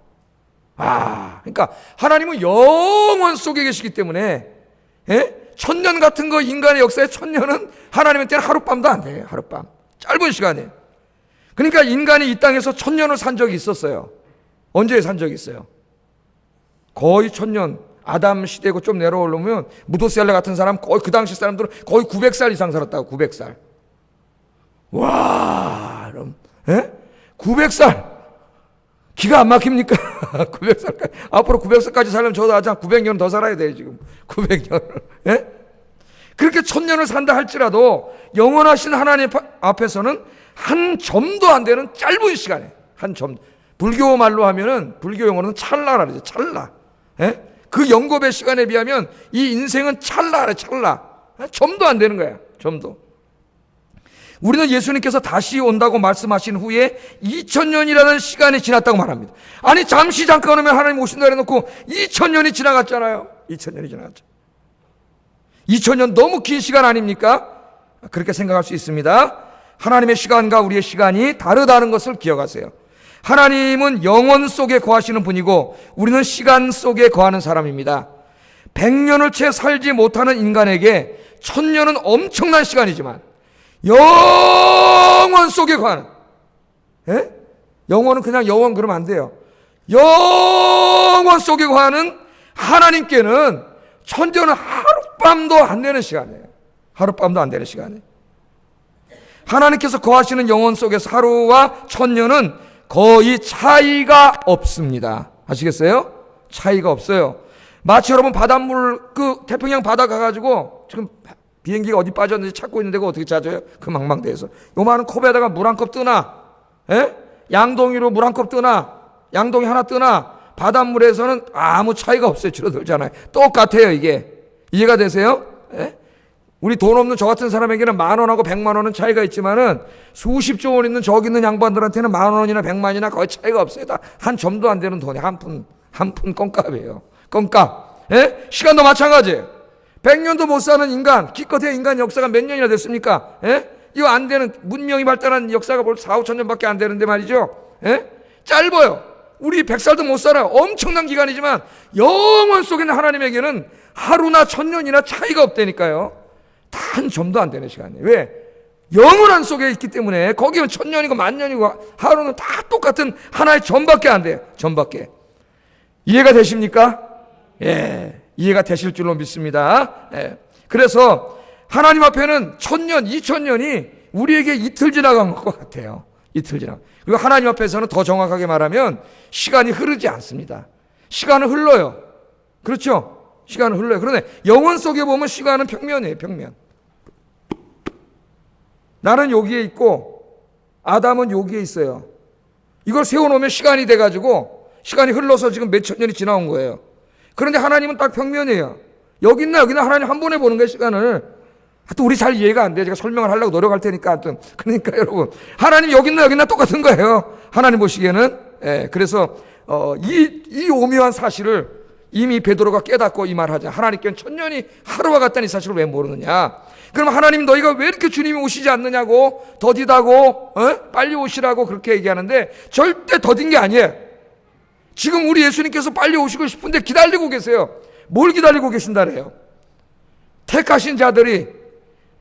그러니까 하나님은 영원 속에 계시기 때문에 1000년 같은 거 인간의 역사에 1000년은 하나님한테는 하룻밤도 안 돼요. 하룻밤. 짧은 시간이에요. 그러니까 인간이 이 땅에서 1000년을 산 적이 있었어요. 언제 산 적이 있어요? 거의 1000년. 아담 시대고 좀 내려오려면 무도셀라 같은 사람 거의 그 당시 사람들은 거의 900살 이상 살았다고. 900살. 와, 그럼 900살. 기가 안 막힙니까? 900살까지. 앞으로 900살까지 살려면 저도 아직 900년 더 살아야 돼요, 지금. 900년을. 그렇게 1000년을 산다 할지라도 영원하신 하나님 앞에서는 한 점도 안 되는 짧은 시간에, 한 점. 불교 말로 하면은, 불교 용어는 찰나라 그러죠. 찰나. 그 영겁의 시간에 비하면 이 인생은 찰나래, 찰나. 점도 안 되는 거야, 점도. 우리는 예수님께서 다시 온다고 말씀하신 후에 2000년이라는 시간이 지났다고 말합니다. 아니, 잠시 잠깐 오면 하나님 오신다 해놓고 2000년이 지나갔잖아요. 2000년이 지나갔죠. 2000년 너무 긴 시간 아닙니까? 그렇게 생각할 수 있습니다. 하나님의 시간과 우리의 시간이 다르다는 것을 기억하세요. 하나님은 영원 속에 거하시는 분이고 우리는 시간 속에 거하는 사람입니다. 100년을 채 살지 못하는 인간에게 1000년은 엄청난 시간이지만 영원 속에 거하는, 영원은 그냥 영원 그러면 안 돼요. 영원 속에 거하는 하나님께는 1000년은 하룻밤도 안 되는 시간이에요. 하룻밤도 안 되는 시간이에요. 하나님께서 거하시는 영원 속에서 하루와 1000년은 거의 차이가 없습니다. 아시겠어요? 차이가 없어요. 마치 여러분 바닷물, 태평양 바다 가가지고 지금 비행기가 어디 빠졌는지 찾고 있는 데가 어떻게 찾아요? 그 망망대해서. 요만한 컵에다가 물 한 컵 뜨나? 양동이로 물 한 컵 뜨나? 양동이 하나 뜨나? 바닷물에서는 아무 차이가 없어요. 줄어들잖아요. 똑같아요, 이게. 이해가 되세요? 우리 돈 없는 저 같은 사람에게는 10,000원하고 1,000,000원은 차이가 있지만은 수십조 원 있는 저기 있는 양반들한테는 10,000원이나 1,000,000이나 거의 차이가 없어요. 다 한 점도 안 되는 돈이 한 푼 껌값이에요. 껌값. 시간도 마찬가지예요. 100년도 못 사는 인간, 기껏해야 인간 역사가 몇 년이나 됐습니까? 이거 안 되는, 문명이 발달한 역사가 벌써 4,000~5,000년밖에 안 되는데 말이죠. 짧아요. 우리 100살도 못 살아요. 엄청난 기간이지만 영원 속에 있는 하나님에게는 하루나 1000년이나 차이가 없다니까요. 단 한 점도 안 되는 시간이에요. 왜? 영원한 속에 있기 때문에 거기는 1000년이고 10,000년이고 하루는 다 똑같은 하나의 점밖에 안 돼요. 점밖에. 이해가 되십니까? 예, 이해가 되실 줄로 믿습니다. 그래서 하나님 앞에는 1000년, 2000년이 우리에게 이틀 지나간 것 같아요. 이틀 지나. 그리고 하나님 앞에서는 더 정확하게 말하면 시간이 흐르지 않습니다. 시간은 흘러요. 그렇죠? 시간은 흘러요. 그런데 영원 속에 보면 시간은 평면이에요. 평면. 나는 여기에 있고 아담은 여기에 있어요. 이걸 세워놓으면 시간이 돼가지고 시간이 흘러서 지금 몇천 년이 지나온 거예요. 그런데 하나님은 딱 평면이에요. 여기 있나 여기나 하나님 한 번에 보는 거예요. 시간을. 하여튼 우리 잘 이해가 안 돼요. 제가 설명을 하려고 노력할 테니까 하여튼. 그러니까 여러분 하나님 여기 있나 여기 있나 똑같은 거예요. 하나님 보시기에는. 그래서 이 오묘한 사실을 이미 베드로가 깨닫고 이 말하자. 하나님께는 1000년이 하루와 같다는 이 사실을 왜 모르느냐. 그럼 하나님 너희가 왜 이렇게 주님이 오시지 않느냐고 더디다고 빨리 오시라고 그렇게 얘기하는데 절대 더딘 게 아니에요. 지금 우리 예수님께서 빨리 오시고 싶은데 기다리고 계세요. 뭘 기다리고 계신다래요? 택하신 자들이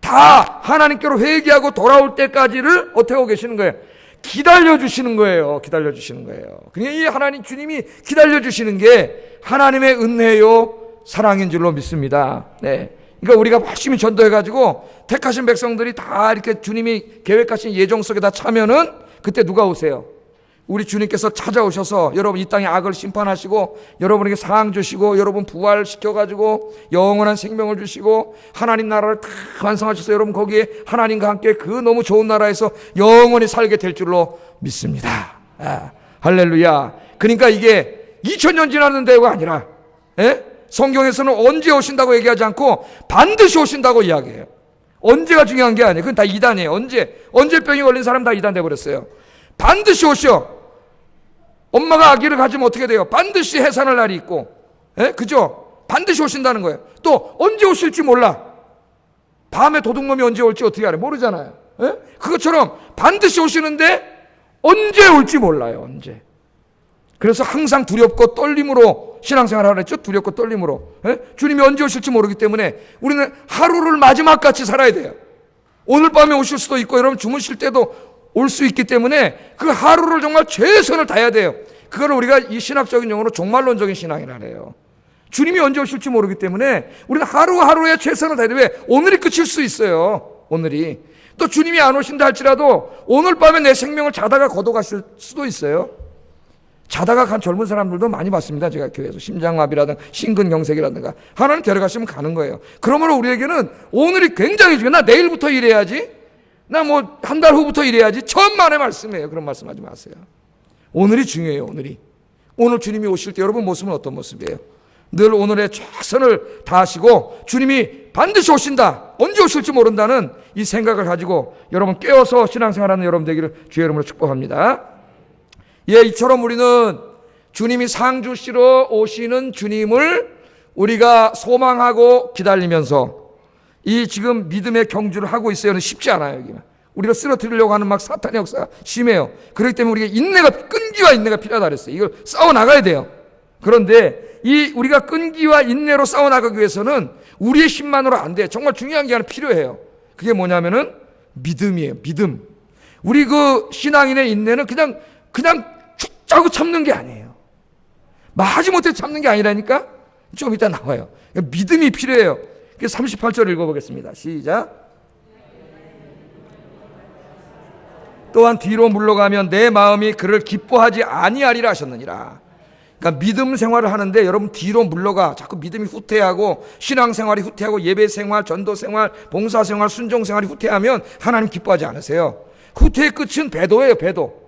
다 하나님께로 회개하고 돌아올 때까지를 어떻게 하고 계시는 거예요? 기다려주시는 거예요. 기다려주시는 거예요. 그러니까 이 하나님 주님이 기다려주시는 게 하나님의 은혜요 사랑인 줄로 믿습니다. 그러니까 우리가 열심히 전도해가지고 택하신 백성들이 다 이렇게 주님이 계획하신 예정 속에 다 차면은 그때 누가 오세요? 우리 주님께서 찾아오셔서 여러분 이 땅에 악을 심판하시고 여러분에게 사랑 주시고 여러분 부활시켜가지고 영원한 생명을 주시고 하나님 나라를 다 완성하셔서 여러분 거기에 하나님과 함께 그 너무 좋은 나라에서 영원히 살게 될 줄로 믿습니다. 할렐루야. 그러니까 이게 2000년 지났는 데가 아니라 성경에서는 언제 오신다고 얘기하지 않고 반드시 오신다고 이야기해요. 언제가 중요한 게 아니에요. 그건 다 이단이에요. 언제 병이 걸린 사람 다 이단 돼버렸어요. 반드시 오셔. 엄마가 아기를 가지면 어떻게 돼요? 반드시 해산할 날이 있고, 예? 그죠? 반드시 오신다는 거예요. 또 언제 오실지 몰라. 밤에 도둑놈이 언제 올지 어떻게 알아요? 모르잖아요. 예? 그것처럼 반드시 오시는데 언제 올지 몰라요. 언제. 그래서 항상 두렵고 떨림으로 신앙생활 하라 했죠. 두렵고 떨림으로. 예? 주님이 언제 오실지 모르기 때문에 우리는 하루를 마지막같이 살아야 돼요. 오늘 밤에 오실 수도 있고 여러분 주무실 때도 올 수 있기 때문에 그 하루를 정말 최선을 다해야 돼요. 그걸 우리가 이 신학적인 용어로 종말론적인 신앙이라 해요. 주님이 언제 오실지 모르기 때문에 우리는 하루하루에 최선을 다해야 돼요. 왜? 오늘이 끝일 수 있어요. 오늘이. 또 주님이 안 오신다 할지라도 오늘 밤에 내 생명을 자다가 거둬가실 수도 있어요. 자다가 간 젊은 사람들도 많이 봤습니다. 제가 교회에서 심장마비라든가 심근경색이라든가 하나님 데려가시면 가는 거예요. 그러므로 우리에게는 오늘이 굉장히 중요해. 나 내일부터 일해야지. 나 뭐 한 달 후부터 일해야지. 천만의 말씀이에요. 그런 말씀하지 마세요. 오늘이 중요해요. 오늘이. 오늘 주님이 오실 때 여러분 모습은 어떤 모습이에요? 늘 오늘의 최선을 다하시고 주님이 반드시 오신다. 언제 오실지 모른다는 이 생각을 가지고 여러분 깨어서 신앙생활하는 여러분 되기를 주의 이름으로 축복합니다. 예, 이처럼 우리는 주님이 상주시러 오시는 주님을 우리가 소망하고 기다리면서 이 지금 믿음의 경주를 하고 있어요는 쉽지 않아요. 여기는. 우리가 쓰러뜨리려고 하는 막 사탄의 역사가 심해요. 그렇기 때문에 우리가 끈기와 인내가 필요하다 그랬어요. 이걸 싸워나가야 돼요. 그런데 이 우리가 끈기와 인내로 싸워나가기 위해서는 우리의 힘만으로 안 돼요. 정말 중요한 게 하나 필요해요. 그게 뭐냐면은 믿음이에요. 믿음. 우리 그 신앙인의 인내는 그냥 죽 짜고 참는 게 아니에요. 마지못해 참는 게 아니라니까. 좀 이따 나와요. 믿음이 필요해요. 38절 읽어보겠습니다. 시작. 또한 뒤로 물러가면 내 마음이 그를 기뻐하지 아니하리라 하셨느니라. 그러니까 믿음 생활을 하는데 여러분 뒤로 물러가. 자꾸 믿음이 후퇴하고 신앙생활이 후퇴하고 예배생활, 전도생활, 봉사생활, 순종생활이 후퇴하면 하나님 기뻐하지 않으세요. 후퇴의 끝은 배도예요. 배도.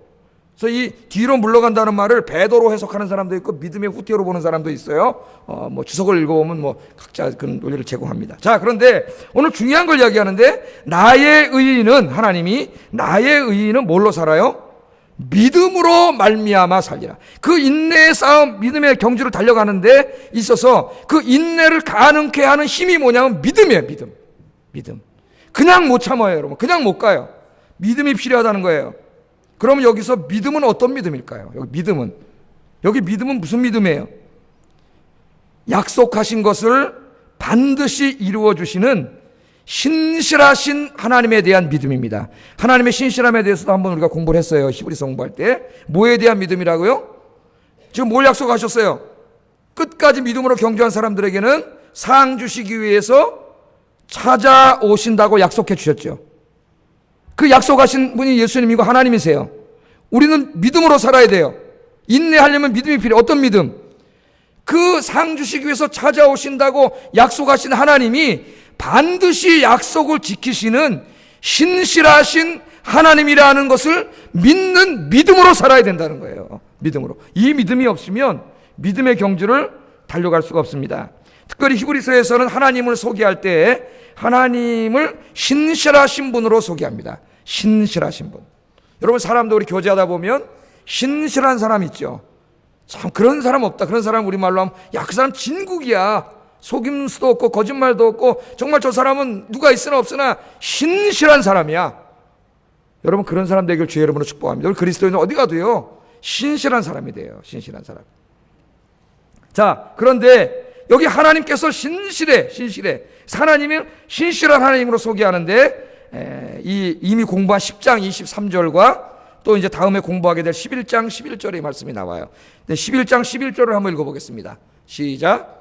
그래서 이 뒤로 물러간다는 말을 배도로 해석하는 사람도 있고 믿음의 후퇴로 보는 사람도 있어요. 뭐 주석을 읽어보면 뭐 각자 그런 논리를 제공합니다. 자, 그런데 오늘 중요한 걸 이야기하는데 나의 의인은 하나님이 나의 의인은 뭘로 살아요? 믿음으로 말미암아 살리라. 그 인내의 싸움, 믿음의 경주를 달려가는데 있어서 그 인내를 가능케 하는 힘이 뭐냐면 믿음이에요. 믿음. 그냥 못 참아요, 여러분. 그냥 못 가요. 믿음이 필요하다는 거예요. 그럼 여기서 믿음은 어떤 믿음일까요? 여기 믿음은 무슨 믿음이에요? 약속하신 것을 반드시 이루어 주시는 신실하신 하나님에 대한 믿음입니다. 하나님의 신실함에 대해서도 한번 우리가 공부를 했어요. 히브리서 공부할 때. 뭐에 대한 믿음이라고요? 지금 뭘 약속하셨어요? 끝까지 믿음으로 경주한 사람들에게는 상 주시기 위해서 찾아오신다고 약속해 주셨죠. 그 약속하신 분이 예수님이고 하나님이세요. 우리는 믿음으로 살아야 돼요. 인내하려면 믿음이 필요해요. 어떤 믿음? 그 상 주시기 위해서 찾아오신다고 약속하신 하나님이 반드시 약속을 지키시는 신실하신 하나님이라는 것을 믿는 믿음으로 살아야 된다는 거예요. 믿음으로. 이 믿음이 없으면 믿음의 경주를 달려갈 수가 없습니다. 특별히 히브리서에서는 하나님을 소개할 때 하나님을 신실하신 분으로 소개합니다. 신실하신 분. 여러분 사람도 우리 교제하다 보면 신실한 사람 있죠. 참 그런 사람 없다. 그런 사람 우리말로 하면 야, 그 사람 진국이야. 속임 수도 없고 거짓말도 없고 정말 저 사람은 누가 있으나 없으나 신실한 사람이야. 여러분 그런 사람 되길 주의 이름으로 축복합니다. 우리 그리스도인은 어디 가도요 신실한 사람이 돼요. 신실한 사람. 자, 그런데 여기 하나님께서 신실해. 하나님을 신실한 하나님으로 소개하는데 이미 공부한 10장 23절과 또 이제 다음에 공부하게 될 11장 11절의 말씀이 나와요. 11장 11절을 한번 읽어보겠습니다. 시작.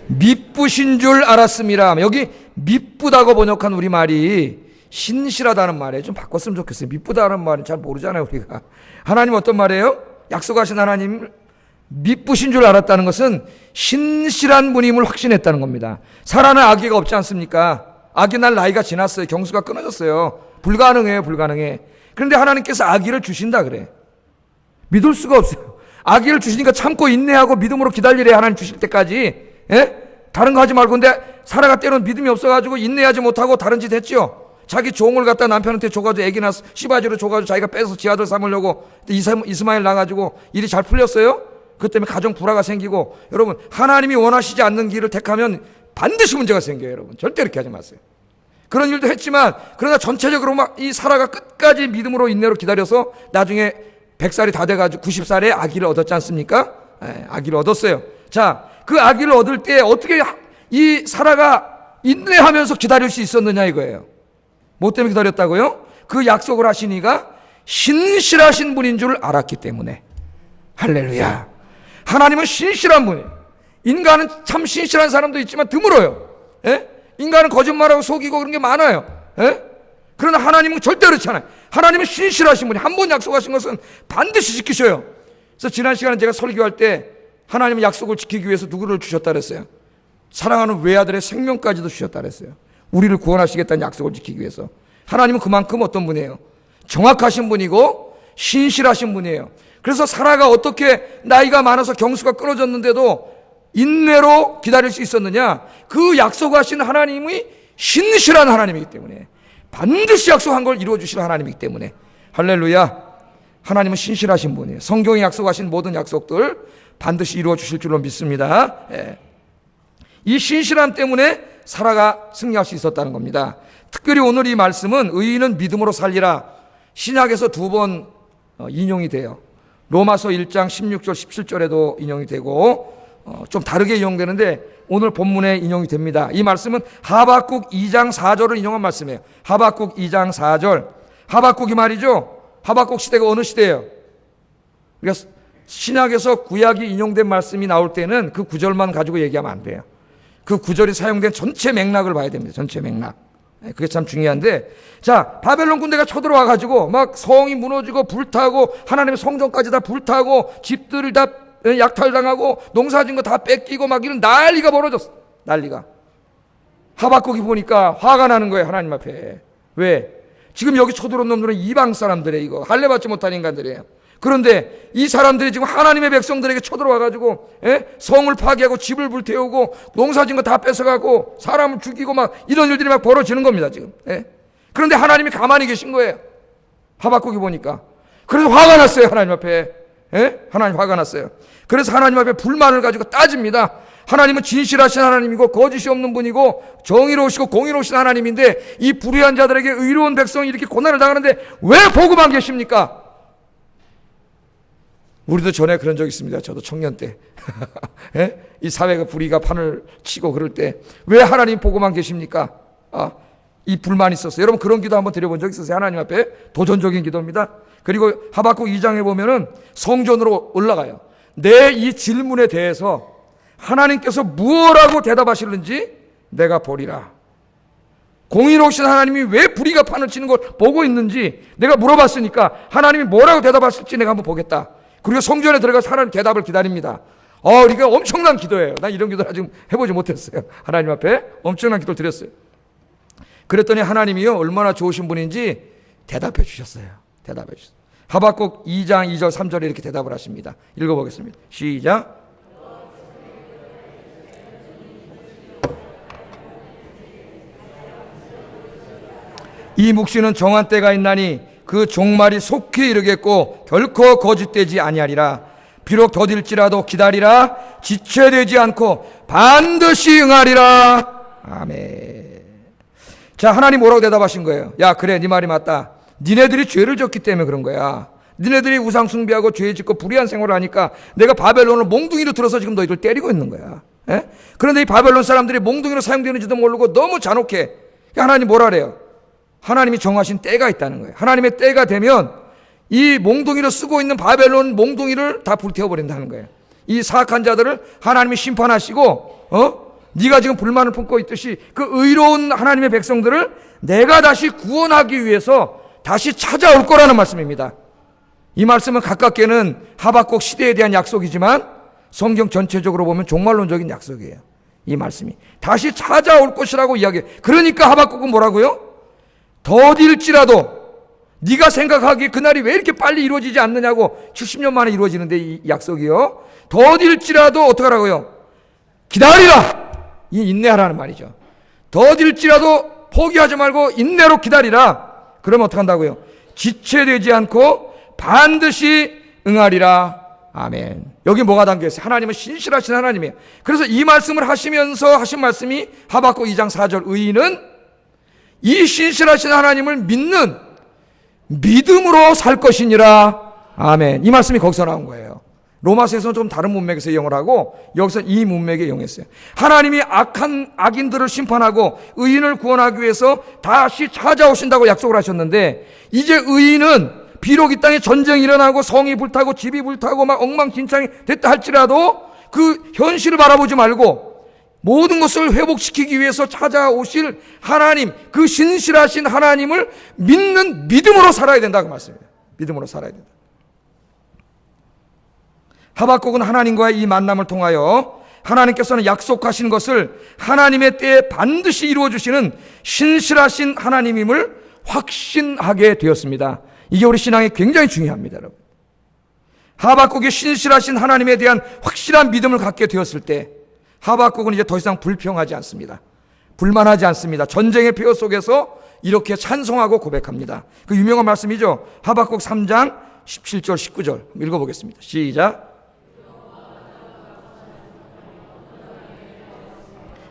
미쁘신 줄 알았음이라. 여기 미쁘다고 번역한 우리말이 신실하다는 말이에요. 좀 바꿨으면 좋겠어요. 미쁘다는 말은 잘 모르잖아요, 우리가. 하나님 어떤 말이에요? 약속하신 하나님 미쁘신 줄 알았다는 것은 신실한 분임을 확신했다는 겁니다. 살아난 아기가 없지 않습니까? 아기 날 나이가 지났어요. 경수가 끊어졌어요. 불가능해. 그런데 하나님께서 아기를 주신다 그래. 믿을 수가 없어요. 아기를 주시니까 참고 인내하고 믿음으로 기다리래. 하나님 주실 때까지. 예? 다른 거 하지 말고. 근데 사라가 때로는 믿음이 없어가지고 인내하지 못하고 다른 짓 했죠. 자기 종을 갖다 남편한테 줘가지고 애기나 씨바지로 줘가지고 자기가 빼서 지 아들 삼으려고 이스마엘 나가지고 일이 잘 풀렸어요? 그것 때문에 가정 불화가 생기고. 여러분, 하나님이 원하시지 않는 길을 택하면 반드시 문제가 생겨요. 여러분, 절대 이렇게 하지 마세요. 그런 일도 했지만, 그러나 전체적으로 막 이 사라가 끝까지 믿음으로 인내로 기다려서 나중에 100살이 다 돼가지고 90살에 아기를 얻었지 않습니까? 예, 아기를 얻었어요. 자, 그 아기를 얻을 때 어떻게 이 사라가 인내하면서 기다릴 수 있었느냐 이거예요. 뭐 때문에 기다렸다고요? 그 약속을 하신 이가 신실하신 분인 줄 알았기 때문에. 할렐루야. 하나님은 신실한 분이에요. 인간은 참 신실한 사람도 있지만 드물어요. 예? 인간은 거짓말하고 속이고 그런 게 많아요. 예? 그러나 하나님은 절대 그렇지 않아요. 하나님은 신실하신 분이 한 번 약속하신 것은 반드시 지키셔요. 그래서 지난 시간에 제가 설교할 때 하나님은 약속을 지키기 위해서 누구를 주셨다 그랬어요? 사랑하는 외아들의 생명까지도 주셨다 그랬어요. 우리를 구원하시겠다는 약속을 지키기 위해서. 하나님은 그만큼 어떤 분이에요? 정확하신 분이고 신실하신 분이에요. 그래서 사라가 어떻게 나이가 많아서 경수가 끊어졌는데도 인내로 기다릴 수 있었느냐? 그 약속하신 하나님이 신실한 하나님이기 때문에, 반드시 약속한 걸 이루어 주실 하나님이기 때문에. 할렐루야. 하나님은 신실하신 분이에요. 성경에 약속하신 모든 약속들 반드시 이루어 주실 줄로 믿습니다. 예. 이 신실함 때문에 사라가 승리할 수 있었다는 겁니다. 특별히 오늘 이 말씀은 의인은 믿음으로 살리라, 신약에서 2번 인용이 돼요. 로마서 1장 16절 17절에도 인용이 되고 좀 다르게 인용되는데 오늘 본문에 인용이 됩니다. 이 말씀은 하박국 2장 4절을 인용한 말씀이에요. 하박국 2장 4절. 하박국이 말이죠. 하박국 시대가 어느 시대예요? 그러니까 신약에서 구약이 인용된 말씀이 나올 때는 그 구절만 가지고 얘기하면 안 돼요. 그 구절이 사용된 전체 맥락을 봐야 됩니다. 전체 맥락. 그게 참 중요한데, 자, 바벨론 군대가 쳐들어와 가지고 막 성이 무너지고 불타고 하나님의 성전까지 다 불타고 집들을 다 약탈당하고 농사진 거 다 뺏기고 막 이런 난리가 벌어졌어. 난리가. 하박국이 보니까 화가 나는 거예요. 하나님 앞에. 왜? 지금 여기 쳐들어온 놈들은 이방 사람들이에요. 이거 할례받지 못한 인간들이에요. 그런데 이 사람들이 지금 하나님의 백성들에게 쳐들어와가지고 성을 파괴하고 집을 불태우고 농사진 거 다 뺏어가고 사람을 죽이고 막 이런 일들이 막 벌어지는 겁니다 지금. 그런데 하나님이 가만히 계신 거예요. 하박국이 보니까. 그래서 화가 났어요. 하나님 앞에. 하나님 화가 났어요. 그래서 하나님 앞에 불만을 가지고 따집니다. 하나님은 진실하신 하나님이고 거짓이 없는 분이고 정의로우시고 공의로우신 하나님인데 이 불의한 자들에게 의로운 백성이 이렇게 고난을 당하는데 왜 보고만 계십니까? 우리도 전에 그런 적 있습니다. 저도 청년 때. 이 사회가 불의가 판을 치고 그럴 때 왜 하나님 보고만 계십니까? 이 불만이 있었어요. 여러분 그런 기도 한번 드려본 적 있으세요? 하나님 앞에 도전적인 기도입니다. 그리고 하박국 2장에 보면은 성전으로 올라가요. 내 이 질문에 대해서 하나님께서 무엇라고 대답하실는지 내가 보리라. 공의로우신 하나님이 왜 불의가 판을 치는 걸 보고 있는지 내가 물어봤으니까 하나님이 뭐라고 대답하실지 내가 한번 보겠다. 그리고 성전에 들어가서 하나님 대답을 기다립니다. 우리가 엄청난 기도예요. 난 이런 기도를 아직 해보지 못했어요. 하나님 앞에 엄청난 기도를 드렸어요. 그랬더니 하나님이요 얼마나 좋으신 분인지 대답해 주셨어요. 대답해 주셨어요. 하박국 2장 2절 3절에 이렇게 대답을 하십니다. 읽어보겠습니다. 시작. 이 묵시는 정한 때가 있나니 그 종말이 속히 이르겠고 결코 거짓되지 아니하리라. 비록 더딜지라도 기다리라. 지체되지 않고 반드시 응하리라. 아멘. 자, 하나님 뭐라고 대답하신 거예요? 야, 그래, 네 말이 맞다. 니네들이 죄를 졌기 때문에 그런 거야. 니네들이 우상 숭배하고 죄 짓고 불의한 생활을 하니까 내가 바벨론을 몽둥이로 들어서 지금 너희들 때리고 있는 거야. 그런데 이 바벨론 사람들이 몽둥이로 사용되는지도 모르고 너무 잔혹해. 하나님 뭐라 그래요? 하나님이 정하신 때가 있다는 거예요. 하나님의 때가 되면 이 몽둥이를 쓰고 있는 바벨론 몽둥이를 다 불태워버린다는 거예요. 이 사악한 자들을 하나님이 심판하시고 네가 지금 불만을 품고 있듯이 그 의로운 하나님의 백성들을 내가 다시 구원하기 위해서 다시 찾아올 거라는 말씀입니다. 이 말씀은 가깝게는 하박국 시대에 대한 약속이지만 성경 전체적으로 보면 종말론적인 약속이에요. 이 말씀이 다시 찾아올 것이라고 이야기해요. 그러니까 하박국은 뭐라고요? 더딜지라도 네가 생각하기에 그날이 왜 이렇게 빨리 이루어지지 않느냐고. 70년 만에 이루어지는데 이 약속이요. 더딜지라도 어떻게 하라고요? 기다리라. 이 인내하라는 말이죠. 더딜지라도 포기하지 말고 인내로 기다리라. 그러면 어떻게 한다고요? 지체되지 않고 반드시 응하리라. 아멘. 여기 뭐가 담겨있어요? 하나님은 신실하신 하나님이에요. 그래서 이 말씀을 하시면서 하신 말씀이 하박국 2장 4절, 의인은 이 신실하신 하나님을 믿는 믿음으로 살 것이니라. 아멘. 이 말씀이 거기서 나온 거예요. 로마서에서는 좀 다른 문맥에서 이용을 하고 여기서 이 문맥에 이용했어요. 하나님이 악인들을 심판하고 의인을 구원하기 위해서 다시 찾아오신다고 약속을 하셨는데, 이제 의인은 비록 이 땅에 전쟁이 일어나고 성이 불타고 집이 불타고 막 엉망진창이 됐다 할지라도 그 현실을 바라보지 말고 모든 것을 회복시키기 위해서 찾아오실 하나님, 그 신실하신 하나님을 믿는 믿음으로 살아야 된다고 말씀입니다. 믿음으로 살아야 된다. 하박국은 하나님과의 이 만남을 통하여 하나님께서는 약속하신 것을 하나님의 때에 반드시 이루어주시는 신실하신 하나님임을 확신하게 되었습니다. 이게 우리 신앙에 굉장히 중요합니다, 여러분. 하박국이 신실하신 하나님에 대한 확실한 믿음을 갖게 되었을 때 하박국은 이제 더 이상 불평하지 않습니다. 불만하지 않습니다. 전쟁의 폐허 속에서 이렇게 찬송하고 고백합니다. 그 유명한 말씀이죠. 하박국 3장 17절 19절 읽어보겠습니다. 시작.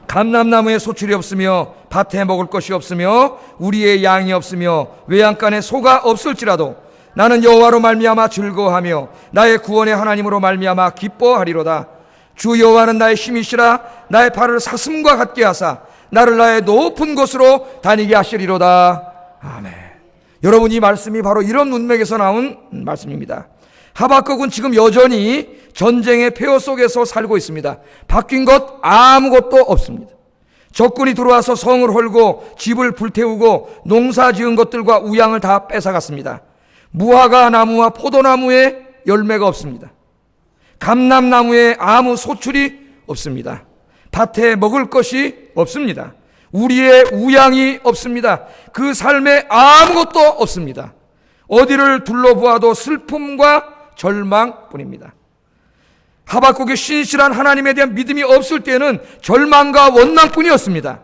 감람나무에 소출이 없으며 밭에 먹을 것이 없으며 우리의 양이 없으며 외양간에 소가 없을지라도 나는 여호와로 말미암아 즐거워하며 나의 구원의 하나님으로 말미암아 기뻐하리로다. 주 여호와는 나의 힘이시라. 나의 발을 사슴과 같게 하사 나를 나의 높은 곳으로 다니게 하시리로다. 아멘. 여러분, 이 말씀이 바로 이런 문맥에서 나온 말씀입니다. 하박국은 지금 여전히 전쟁의 폐허 속에서 살고 있습니다. 바뀐 것 아무것도 없습니다. 적군이 들어와서 성을 헐고 집을 불태우고 농사 지은 것들과 우양을 다 뺏어갔습니다. 무화과 나무와 포도나무에 열매가 없습니다. 감람나무에 아무 소출이 없습니다. 밭에 먹을 것이 없습니다. 우리의 우양이 없습니다. 그 삶에 아무것도 없습니다. 어디를 둘러보아도 슬픔과 절망뿐입니다. 하박국의 신실한 하나님에 대한 믿음이 없을 때는 절망과 원망뿐이었습니다.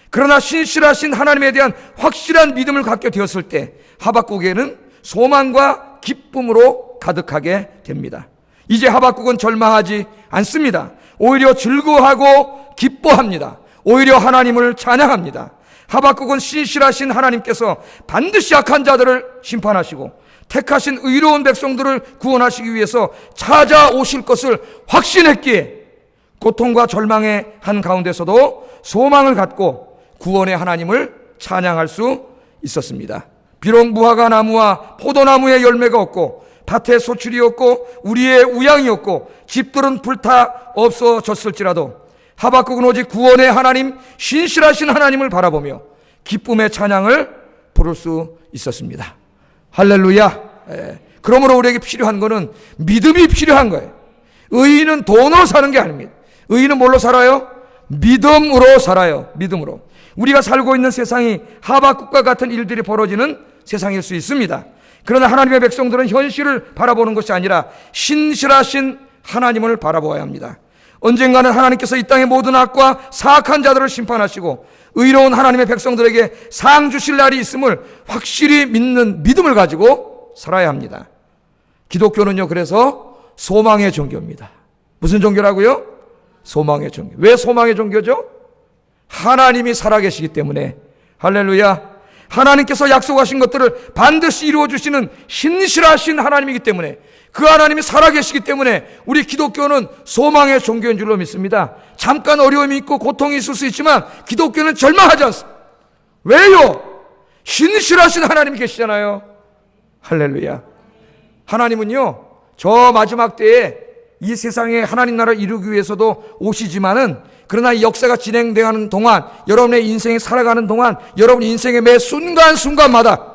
그러나 신실하신 하나님에 대한 확실한 믿음을 갖게 되었을 때 하박국에는 소망과 기쁨으로 가득하게 됩니다. 이제 하박국은 절망하지 않습니다. 오히려 즐거워하고 기뻐합니다. 오히려 하나님을 찬양합니다. 하박국은 신실하신 하나님께서 반드시 악한 자들을 심판하시고 택하신 의로운 백성들을 구원하시기 위해서 찾아오실 것을 확신했기에 고통과 절망의 한가운데서도 소망을 갖고 구원의 하나님을 찬양할 수 있었습니다. 비록 무화과 나무와 포도나무에 열매가 없고 밭에 소출이 없고 우리의 우양이 없고 집들은 불타 없어졌을지라도 하박국은 오직 구원의 하나님, 신실하신 하나님을 바라보며 기쁨의 찬양을 부를 수 있었습니다. 할렐루야. 그러므로 우리에게 필요한 것은 믿음이 필요한 거예요. 의인은 돈으로 사는 게 아닙니다. 의인은 뭘로 살아요? 믿음으로 살아요. 믿음으로. 우리가 살고 있는 세상이 하박국과 같은 일들이 벌어지는 세상일 수 있습니다. 그러나 하나님의 백성들은 현실을 바라보는 것이 아니라 신실하신 하나님을 바라보아야 합니다. 언젠가는 하나님께서 이 땅의 모든 악과 사악한 자들을 심판하시고 의로운 하나님의 백성들에게 상 주실 날이 있음을 확실히 믿는 믿음을 가지고 살아야 합니다. 기독교는요, 그래서 소망의 종교입니다. 무슨 종교라고요? 소망의 종교. 왜 소망의 종교죠? 하나님이 살아계시기 때문에. 할렐루야. 하나님께서 약속하신 것들을 반드시 이루어주시는 신실하신 하나님이기 때문에, 그 하나님이 살아계시기 때문에 우리 기독교는 소망의 종교인 줄로 믿습니다. 잠깐 어려움이 있고 고통이 있을 수 있지만 기독교는 절망하지 않습니다. 왜요? 신실하신 하나님이 계시잖아요. 할렐루야. 하나님은요, 저 마지막 때에 이 세상에 하나님 나라를 이루기 위해서도 오시지만은, 그러나 이 역사가 진행되는 동안, 여러분의 인생이 살아가는 동안, 여러분 인생의 매 순간순간마다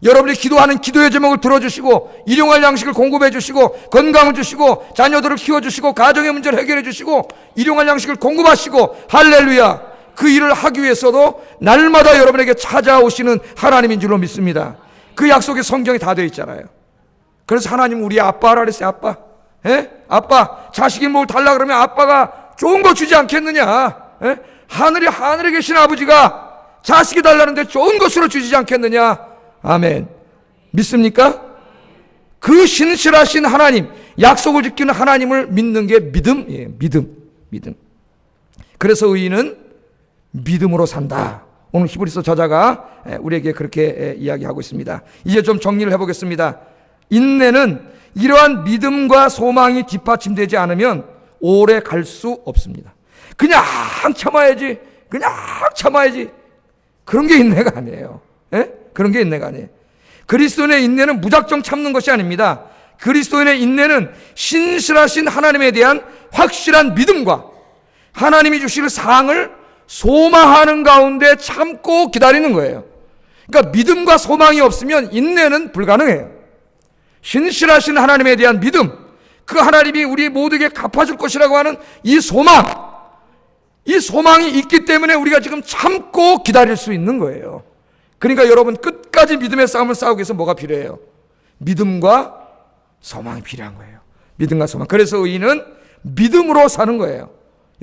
여러분이 기도하는 기도의 제목을 들어주시고, 일용할 양식을 공급해 주시고, 건강을 주시고, 자녀들을 키워주시고, 가정의 문제를 해결해 주시고, 일용할 양식을 공급하시고, 할렐루야. 그 일을 하기 위해서도 날마다 여러분에게 찾아오시는 하나님인 줄로 믿습니다. 그 약속이 성경에 다 되어 있잖아요. 그래서 하나님 우리 아빠라 그랬어요. 아빠. 예? 아빠, 자식이 뭘 달라 그러면 아빠가 좋은 거 주지 않겠느냐? 예? 하늘에 계신 아버지가 자식이 달라는데 좋은 것으로 주지 않겠느냐? 아멘. 믿습니까? 그 신실하신 하나님, 약속을 지키는 하나님을 믿는 게 믿음이에요. 믿음. 그래서 의인은 믿음으로 산다. 오늘 히브리서 저자가 우리에게 그렇게 이야기하고 있습니다. 이제 좀 정리를 해보겠습니다. 인내는 이러한 믿음과 소망이 뒷받침되지 않으면 오래 갈 수 없습니다. 그냥 참아야지. 그런 게 인내가 아니에요. 예? 그런 게 인내가 아니에요. 그리스도인의 인내는 무작정 참는 것이 아닙니다. 그리스도인의 인내는 신실하신 하나님에 대한 확실한 믿음과 하나님이 주실 상을 소망하는 가운데 참고 기다리는 거예요. 그러니까 믿음과 소망이 없으면 인내는 불가능해요. 신실하신 하나님에 대한 믿음, 그 하나님이 우리 모두에게 갚아줄 것이라고 하는 이 소망이 있기 때문에 우리가 지금 참고 기다릴 수 있는 거예요. 그러니까 여러분 끝까지 믿음의 싸움을 싸우기 위해서 뭐가 필요해요? 믿음과 소망이 필요한 거예요. 믿음과 소망. 그래서 의인은 믿음으로 사는 거예요.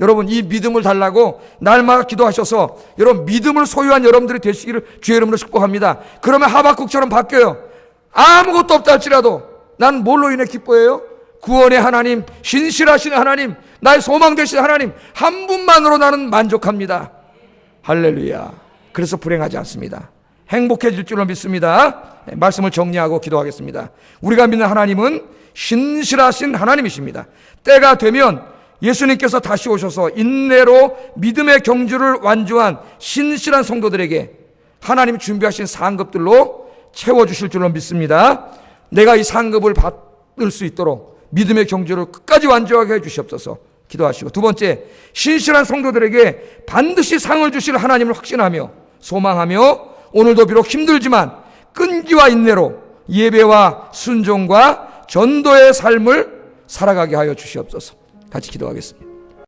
여러분 이 믿음을 달라고 날마다 기도하셔서 여러분 믿음을 소유한 여러분들이 되시기를 주의 이름으로 축복합니다. 그러면 하박국처럼 바뀌어요. 아무것도 없다 할지라도 난 뭘로 인해 기뻐해요? 구원의 하나님, 신실하신 하나님, 나의 소망 되신 하나님 한 분만으로 나는 만족합니다. 할렐루야. 그래서 불행하지 않습니다. 행복해질 줄로 믿습니다. 말씀을 정리하고 기도하겠습니다. 우리가 믿는 하나님은 신실하신 하나님이십니다. 때가 되면 예수님께서 다시 오셔서 인내로 믿음의 경주를 완주한 신실한 성도들에게 하나님이 준비하신 상급들로 채워주실 줄로 믿습니다. 내가 이 상급을 받을 수 있도록 믿음의 경주를 끝까지 완주하게 해주시옵소서 기도하시고, 두 번째, 신실한 성도들에게 반드시 상을 주실 하나님을 확신하며 소망하며 오늘도 비록 힘들지만 끈기와 인내로 예배와 순종과 전도의 삶을 살아가게 하여 주시옵소서. 같이 기도하겠습니다.